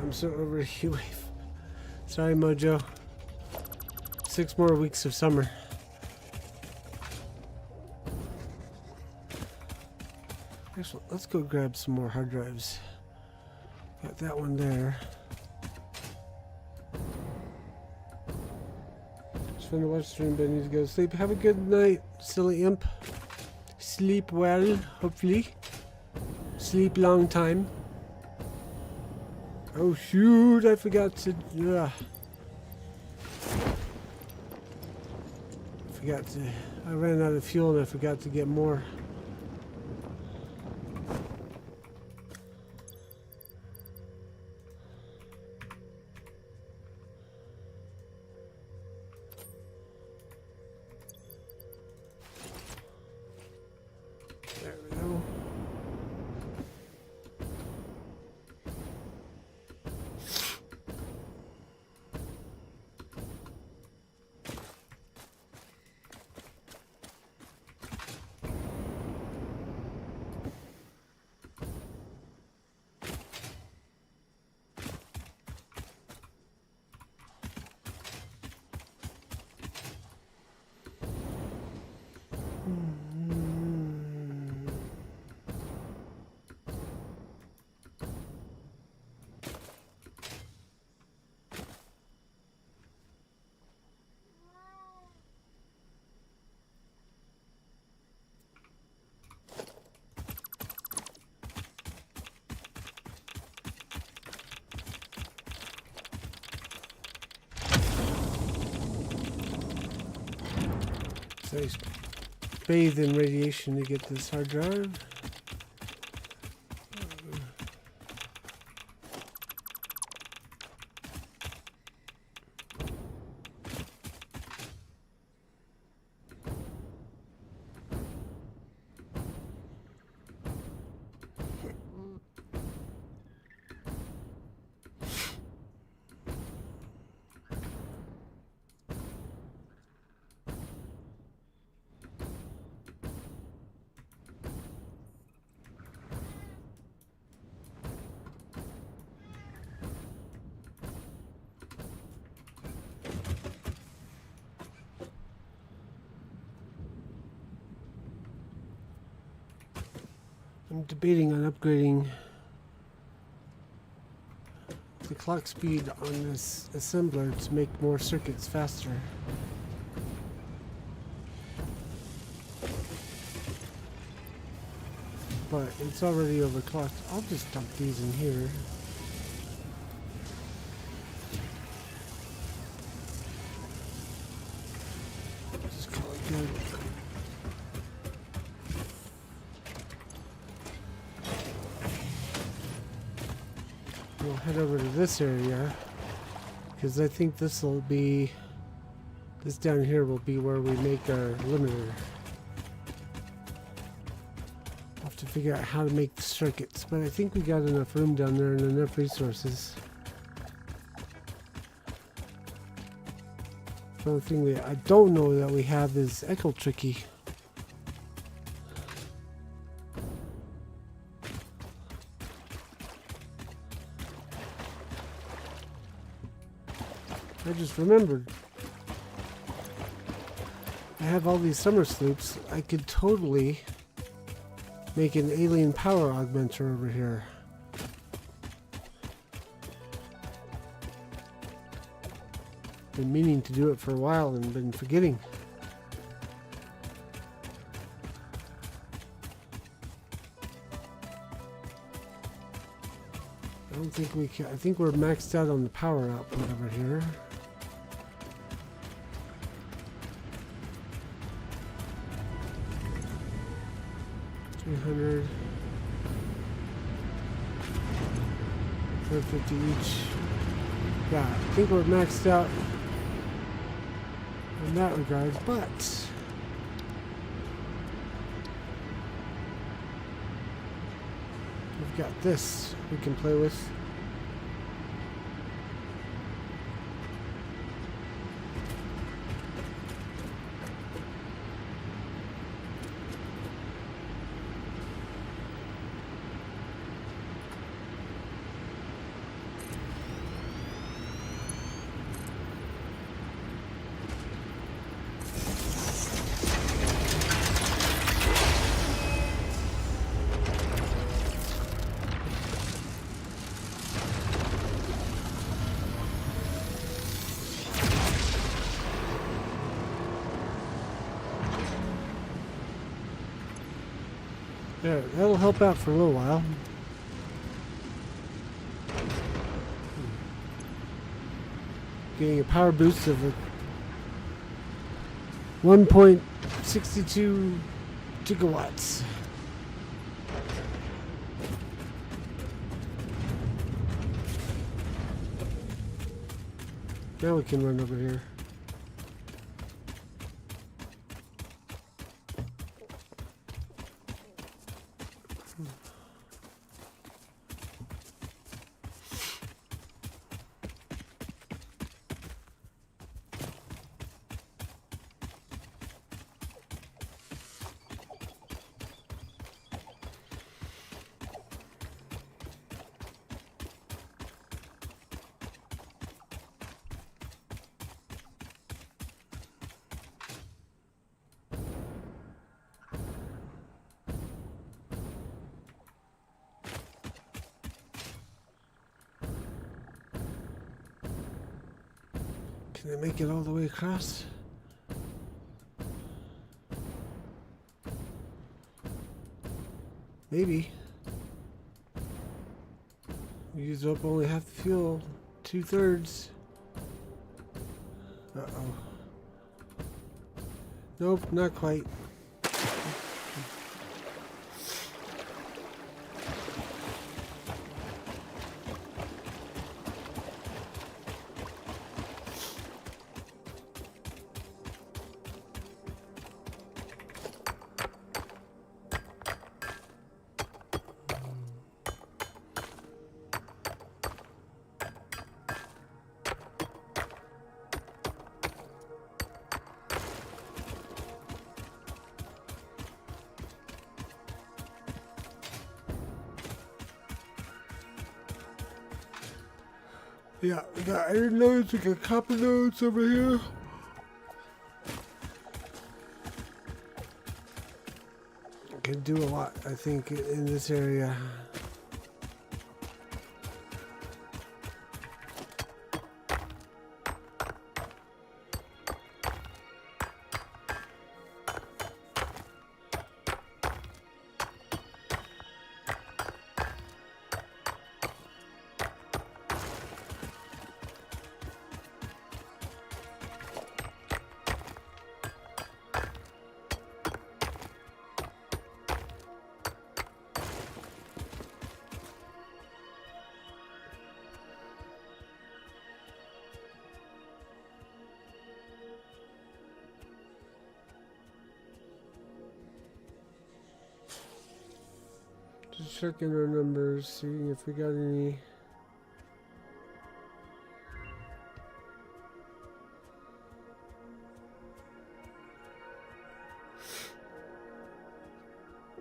B: I'm so over you. Sorry, Mojo. 6 more weeks of summer. Actually, let's go grab some more hard drives. Got that one there. Just trying to watch the stream, but I need to go to sleep. Have a good night, silly imp. Sleep well, hopefully. Sleep long time. Oh shoot, I forgot to... I ran out of fuel and I forgot to get more. There we go. So I bathed in radiation to get this hard drive. I'm debating on upgrading the clock speed on this assembler to make more circuits faster. But it's already overclocked. I'll just dump these in here. Just call it good. We'll head over to this area because I think this down here will be where we make our limiter. I'll have to figure out how to make the circuits, but I think we got enough room down there and enough resources. The only thing that I don't know that we have is Echo Tricky. I just remembered. I have all these summer sloops. I could totally make an alien power augmenter over here. Been meaning to do it for a while and been forgetting. I don't think we can. I think we're maxed out on the power output over here. 300, 450 each. Yeah, I think we're maxed out in that regard, but we've got this we can play with. There, that'll help out for a little while. Getting a power boost of 1.62 gigawatts. Now we can run over here. Can I make it all the way across? Maybe. We used up only half the fuel, 2/3. Uh-oh. Nope, not quite. Yeah, we got iron nodes, we got copper nodes over here. can do a lot, I think, in this area. Just checking our numbers, seeing if we got any.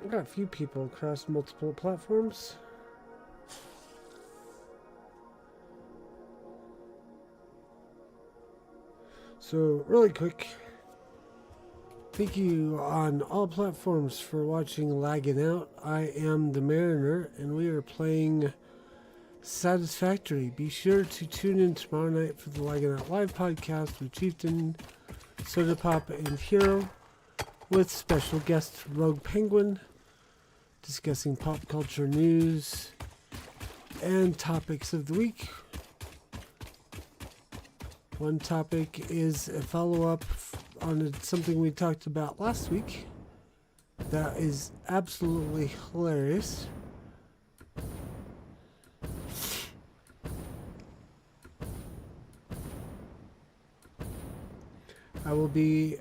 B: I got a few people across multiple platforms. So, really quick, thank you on all platforms for watching Laggin Out. I am the Mariner, and we are playing Satisfactory. Be sure to tune in tomorrow night for the Laggin Out Live podcast with Chieftain, Soda Pop, and Hero, with special guest Rogue Penguin, discussing pop culture news and topics of the week. One topic is a follow-up on something we talked about last week that is absolutely hilarious. I will be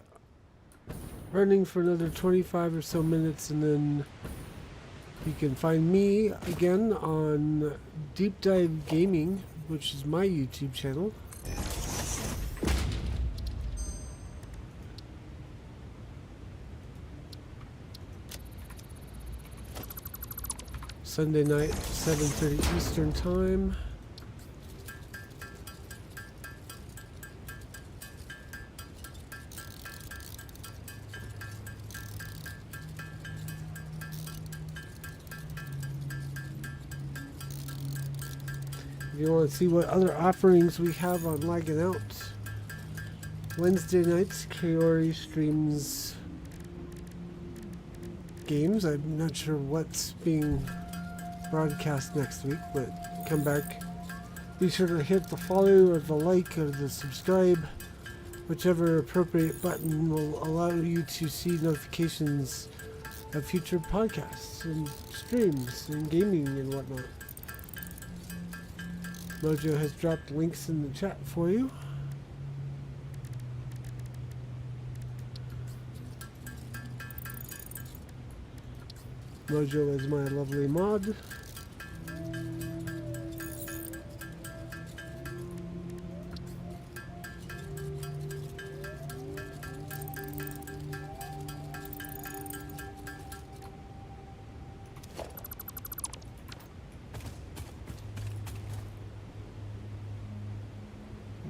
B: running for another 25 or so minutes, and then you can find me again on Deep Dive Gaming, which is my YouTube channel. Sunday night, 7:30 Eastern Time. If you want to see what other offerings we have on Laggin Out, Wednesday nights, Kaori streams games. I'm not sure what's being broadcast next week, but come back. Be sure to hit the follow or the like or the subscribe. Whichever appropriate button will allow you to see notifications of future podcasts and streams and gaming and whatnot. Mojo has dropped links in the chat for you. Mojo is my lovely mod.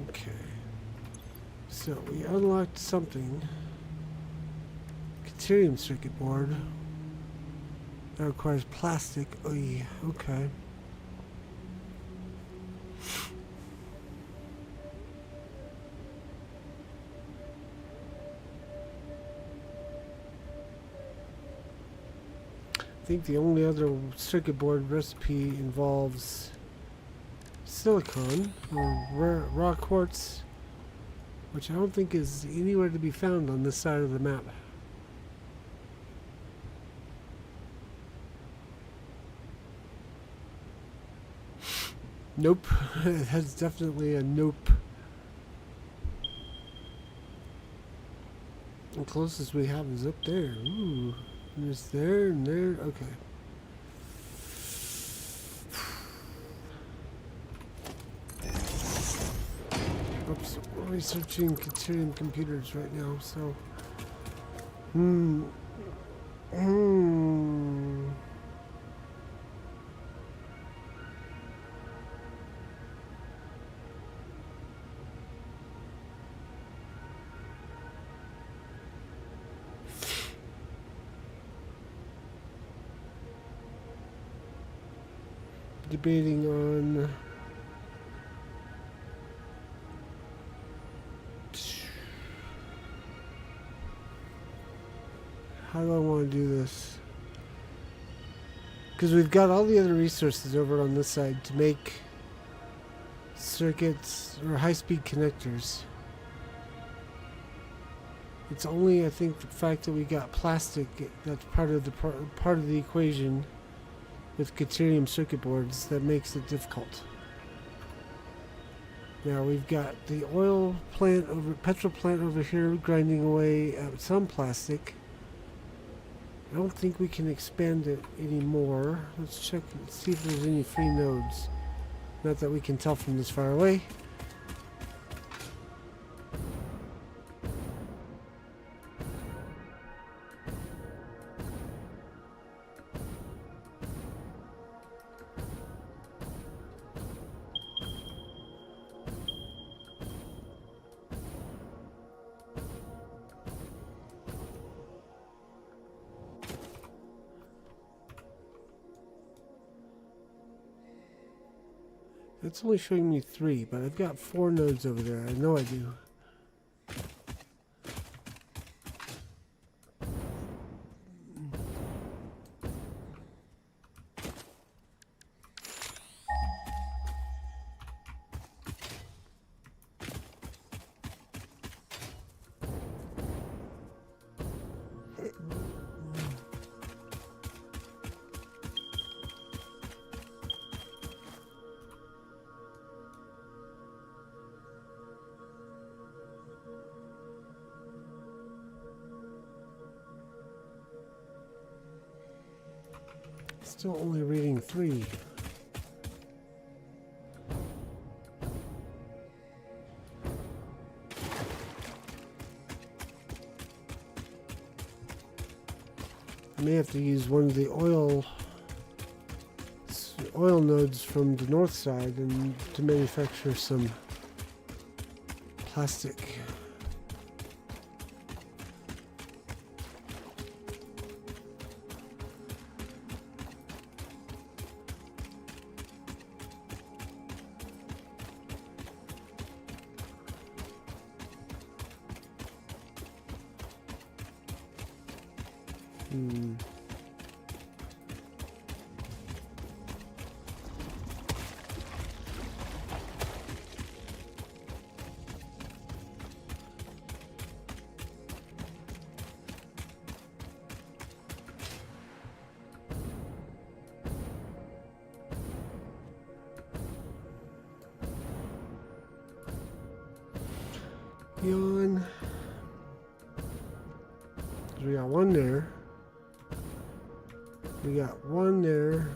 B: Okay. So we unlocked something. Deuterium circuit board. That requires plastic. Oh yeah, okay. I think the only other circuit board recipe involves silicon or raw quartz, which I don't think is anywhere to be found on this side of the map. Nope. That's definitely a nope. The closest we have is up there. Ooh. There's there and there. Okay. Oops. We're researching Deuterium computers right now, so. debating on how do I want to do this? Because we've got all the other resources over on this side to make circuits or high-speed connectors. It's only, I think, the fact that we got plastic that's part of the equation with deuterium circuit boards that makes it difficult. Now we've got the petrol plant over here grinding away at some plastic. I don't think we can expand it anymore. Let's check and see if there's any free nodes. Not that we can tell from this far away. It's only showing me 3, but I've got 4 nodes over there. I know I do. Still only reading 3. I may have to use one of the oil nodes from the north side and to manufacture some plastic. Yawn. We got one there. We got one there.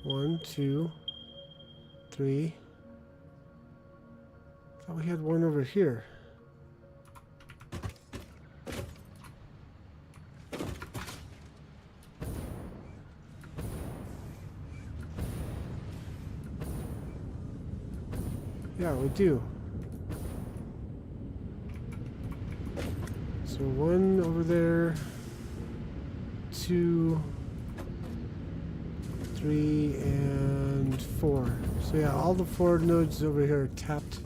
B: One, two, three. Thought we had one over here. Yeah, we do. So one over there, 2, 3, and 4. So yeah, all the 4 nodes over here are tapped.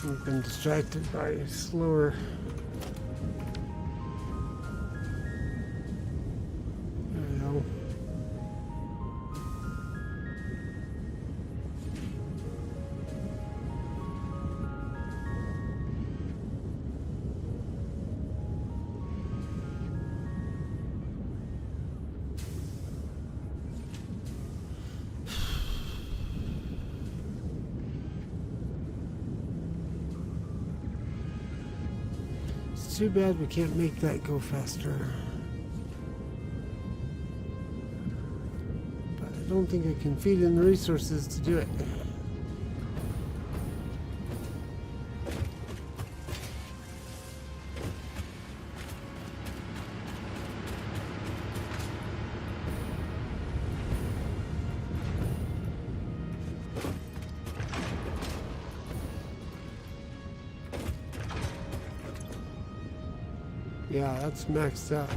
B: I've been distracted by slower. There we go. It's too bad we can't make that go faster. But I don't think I can feed in the resources to do it. Yeah, that's maxed out.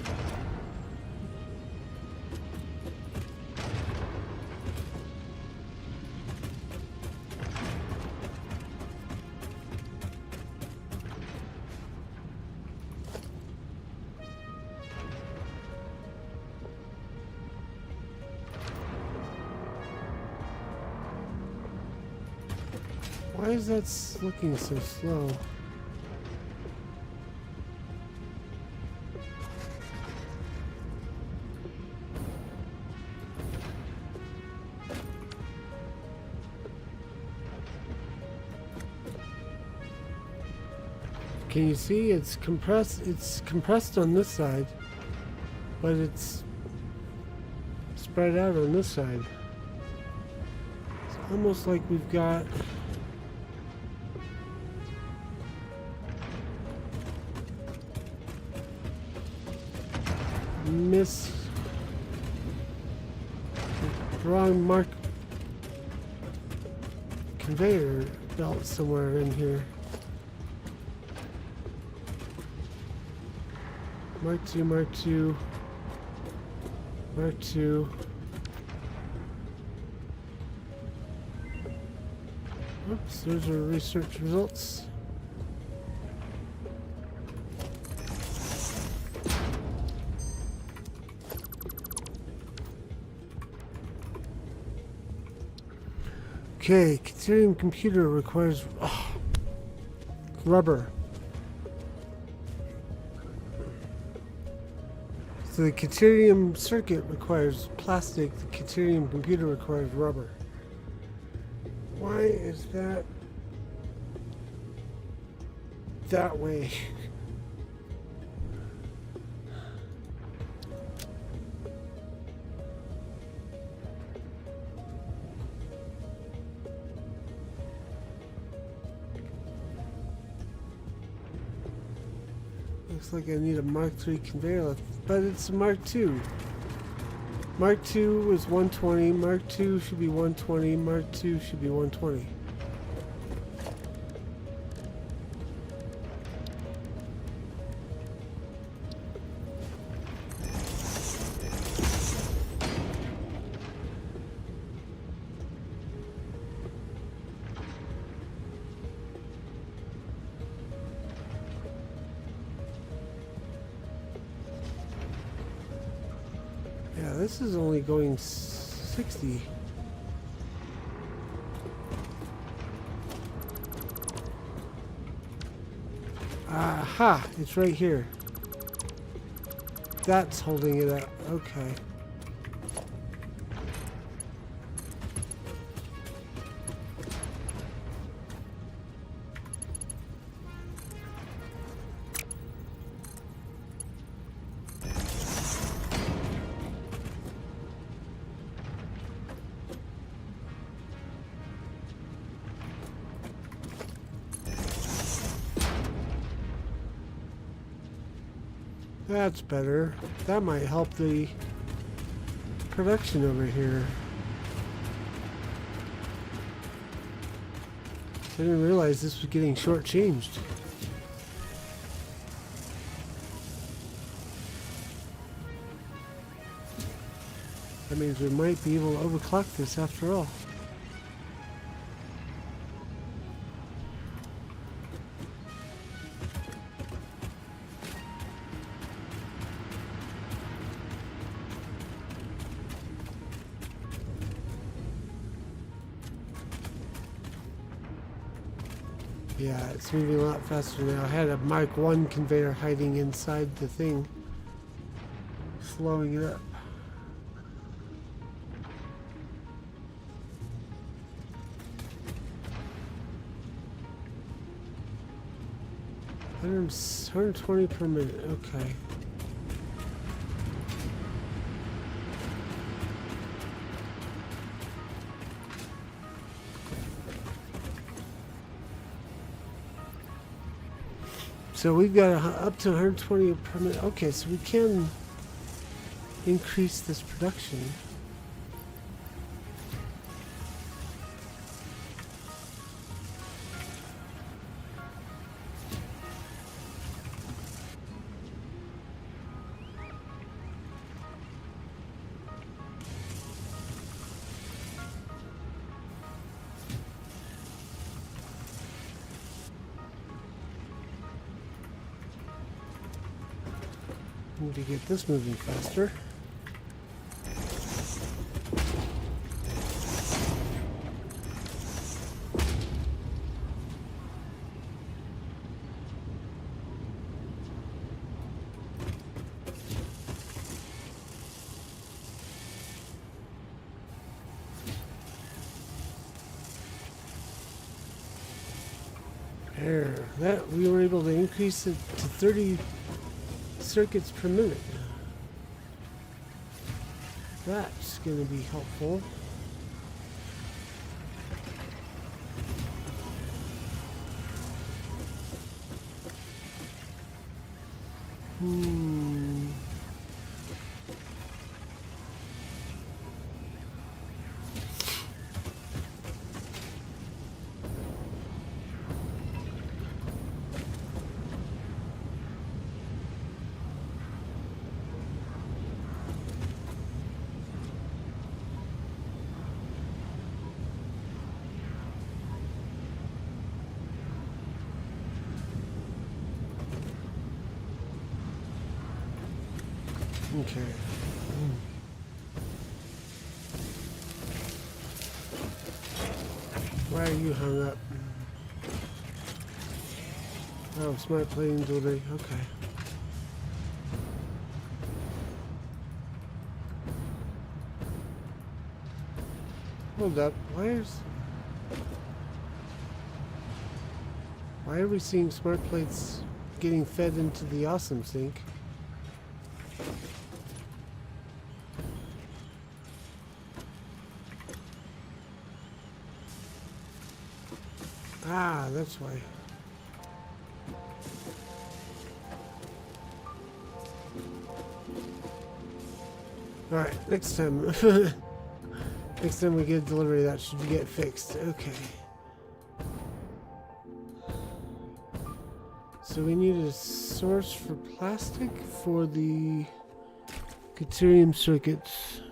B: Why is that looking so slow? Can you see it's compressed? It's compressed on this side, but it's spread out on this side. It's almost like we've got wrong mark conveyor belt somewhere in here. Mark 2, Mark 2, Mark 2. Oops, those are research results. Okay, Caterium computer requires rubber. So the Caterium circuit requires plastic, the Caterium computer requires rubber. Why is that that way? Looks like I need a Mark III conveyor lift, but it's a Mark II. Mark II is 120, Mark II should be 120, Mark II should be 120. Yeah, this is only going 60. Aha! It's right here. That's holding it up. Okay. That's better. That might help the production over here. I didn't realize this was getting shortchanged. That means we might be able to overclock this after all. Yeah, it's moving a lot faster now. I had a Mark I conveyor hiding inside the thing, slowing it up. 120 per minute. Okay. So we've got up to 120 per minute. Okay, so we can increase this production. Need to get this moving faster. There, that we were able to increase it to 30 circuits per minute. That's going to be helpful. Okay. Why are you hung up? Oh, smart plating delivery. Okay. Hold up. Why are we seeing smart plates getting fed into the awesome sink? Ah, that's why. Alright, next time. Next time we get a delivery, that should get fixed. Okay. So we need a source for plastic for the deuterium circuits.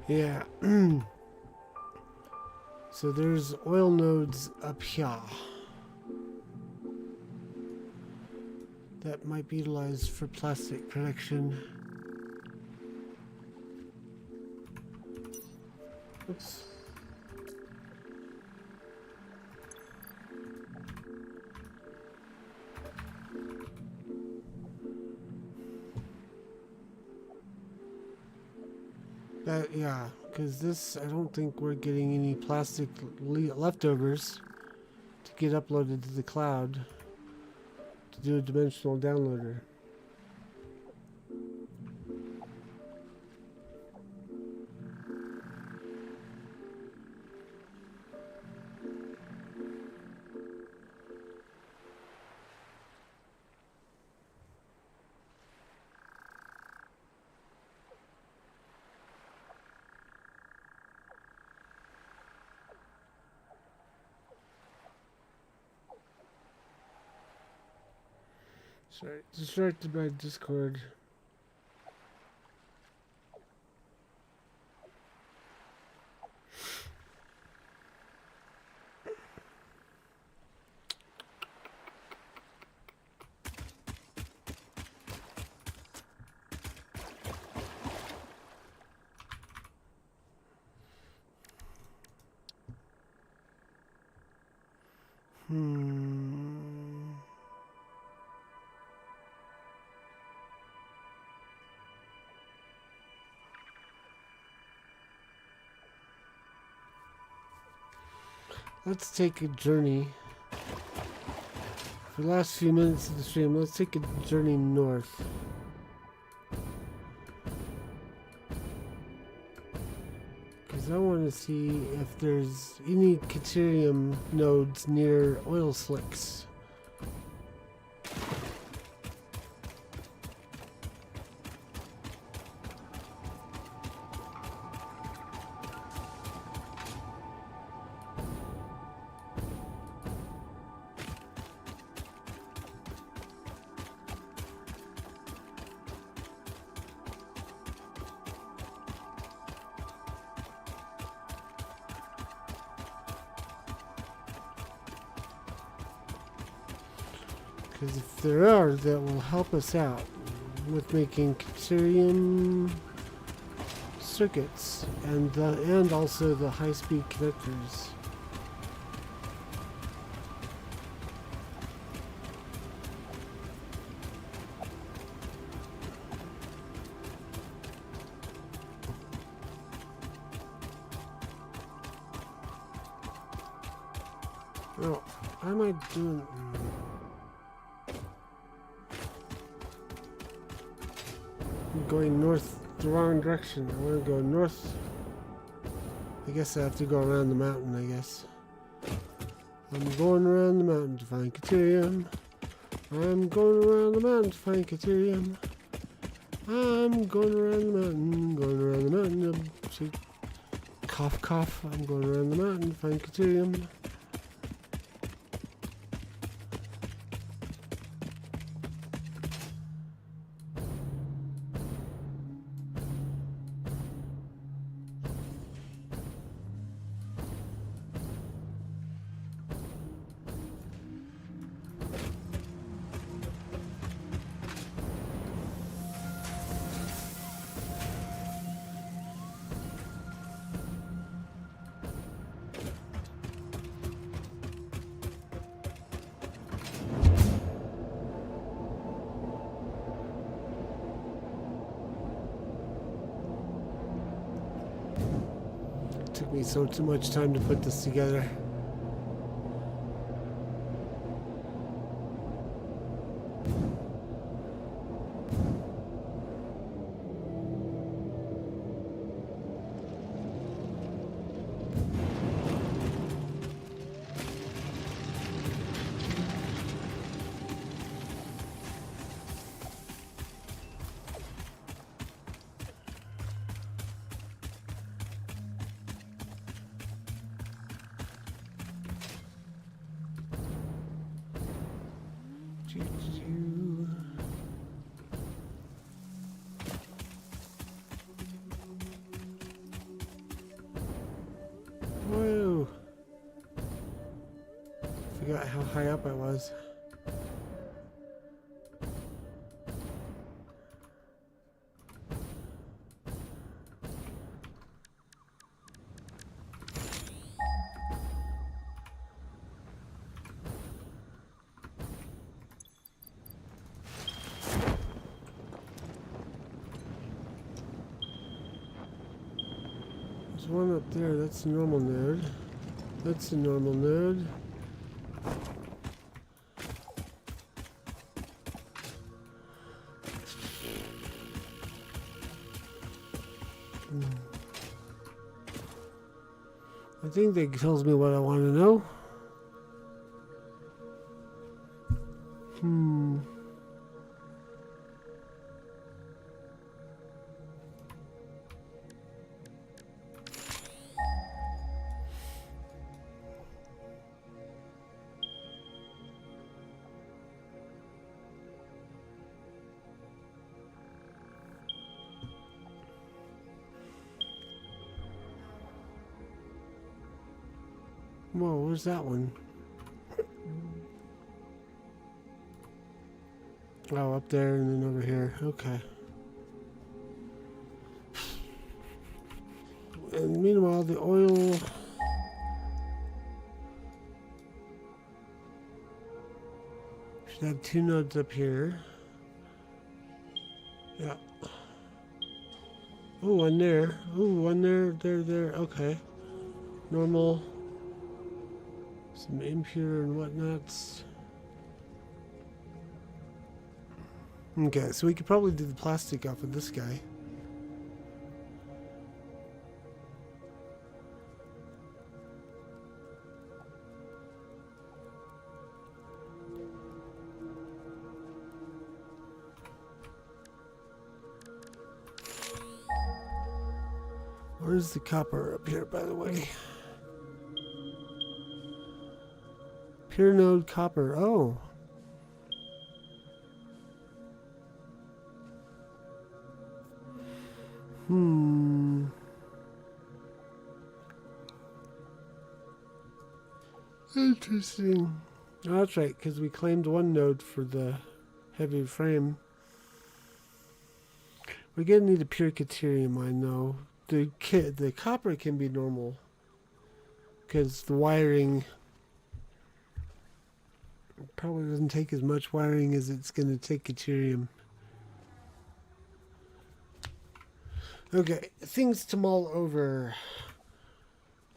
B: Yeah. So there's oil nodes up here that might be utilized for plastic production. Oops. Yeah, because this, I don't think we're getting any plastic leftovers to get uploaded to the cloud to do a dimensional downloader. Sorry, distracted by Discord. Let's take a journey. For the last few minutes of the stream, let's take a journey north. Because I want to see if there's any Caterium nodes near oil slicks. Because if there are, that will help us out with making Caterium circuits and also the high-speed connectors. Oh, how am I doing? I'm going north the wrong direction. I want to go north. I guess I have to go around the mountain, I guess. I'm going around the mountain to find Caterium. I'm going around the mountain to find Caterium. I'm going around the mountain, cough, cough. I'm going around the mountain to find Caterium. Took me so too much time to put this together. Whoa! Forgot how high up I was. There's one up there, that's a normal node. That's a normal node. I think that tells me what I want to know. Whoa, where's that one? Oh, up there and then over here. Okay. And meanwhile, the oil got 2 nodes up here. Yeah. Oh, one there. Oh, one there, there. Okay. Normal. Some impure and whatnots. Okay, so we could probably do the plastic off of this guy. Where's the copper up here, by the way? Pure node copper. Oh. Interesting. Oh, that's right, because we claimed 1 node for the heavy frame. We're gonna need a pure Caterium mine, though. The copper can be normal, because the wiring probably doesn't take as much wiring as it's gonna take Caterium. Okay, things to mull over.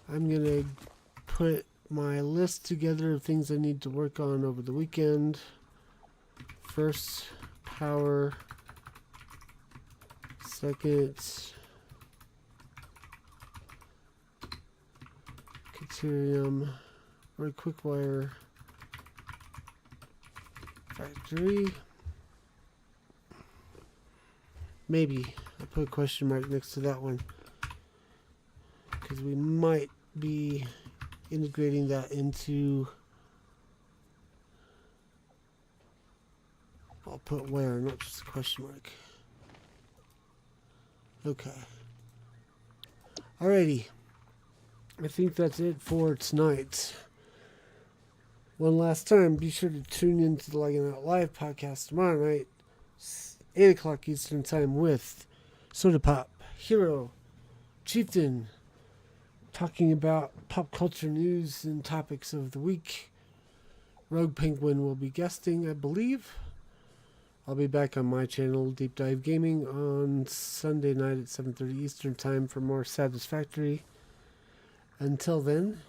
B: I'm gonna put my list together of things I need to work on over the weekend. First, power. Second, Caterium, or quick wire factory. Maybe I'll put a question mark next to that one, because we might be integrating that into, I'll put where, not just a question mark. Okay. Alrighty. I think that's it for tonight. One last time, be sure to tune in to the Laggin Out Live podcast tomorrow night, 8 o'clock Eastern Time, with Soda Pop, Hero, Chieftain, talking about pop culture news and topics of the week. Rogue Penguin will be guesting, I believe. I'll be back on my channel, Deep Dive Gaming, on Sunday night at 7:30 Eastern Time for more Satisfactory. Until then,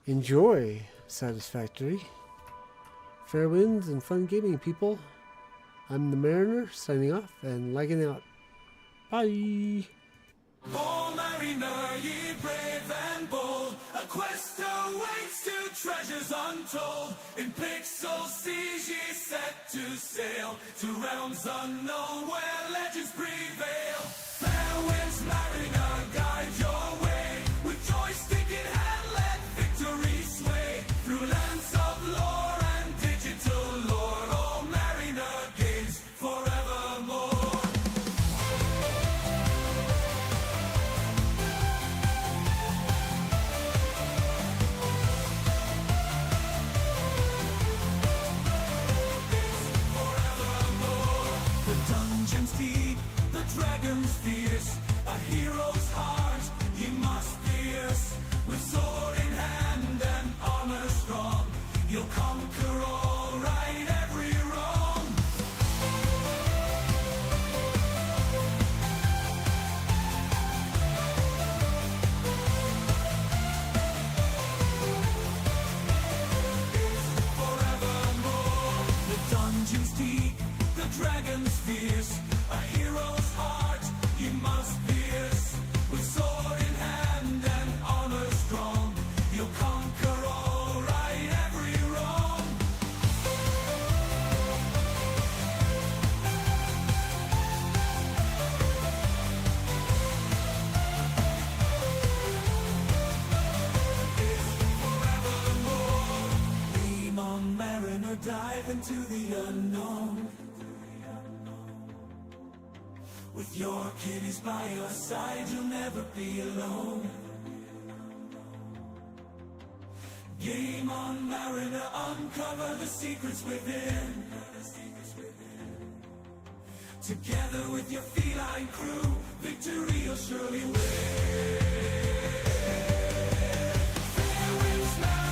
B: enjoy Satisfactory. Fair winds and fun gaming, people. I'm the Mariner, signing off and lagging out. Bye!
A: Oh, mariner, ye brave and bold, a quest awaits to treasures untold. In pixel seas ye set to sail, to realms unknown where legends prevail. Fair winds, mariner, guide your way, with joystick in hand let victory sway. Through lands of lore and digital lore, oh, mariner gains forevermore. Dungeons deep, the dragons fierce, a hero's heart he must pierce. With sword in hand and armor strong, you'll conquer all, right every wrong. It's forevermore. The dungeons deep, the dragons fierce, a hero's heart he must pierce. With sword in hand and honor strong, you'll conquer all, right every wrong. It's forevermore. Beam on, mariner, dive into the unknown. With your kiddies by your side, you'll never be alone. Game on, mariner, uncover the secrets within. Together with your feline crew, victory you'll surely win. Fair winds, mariner.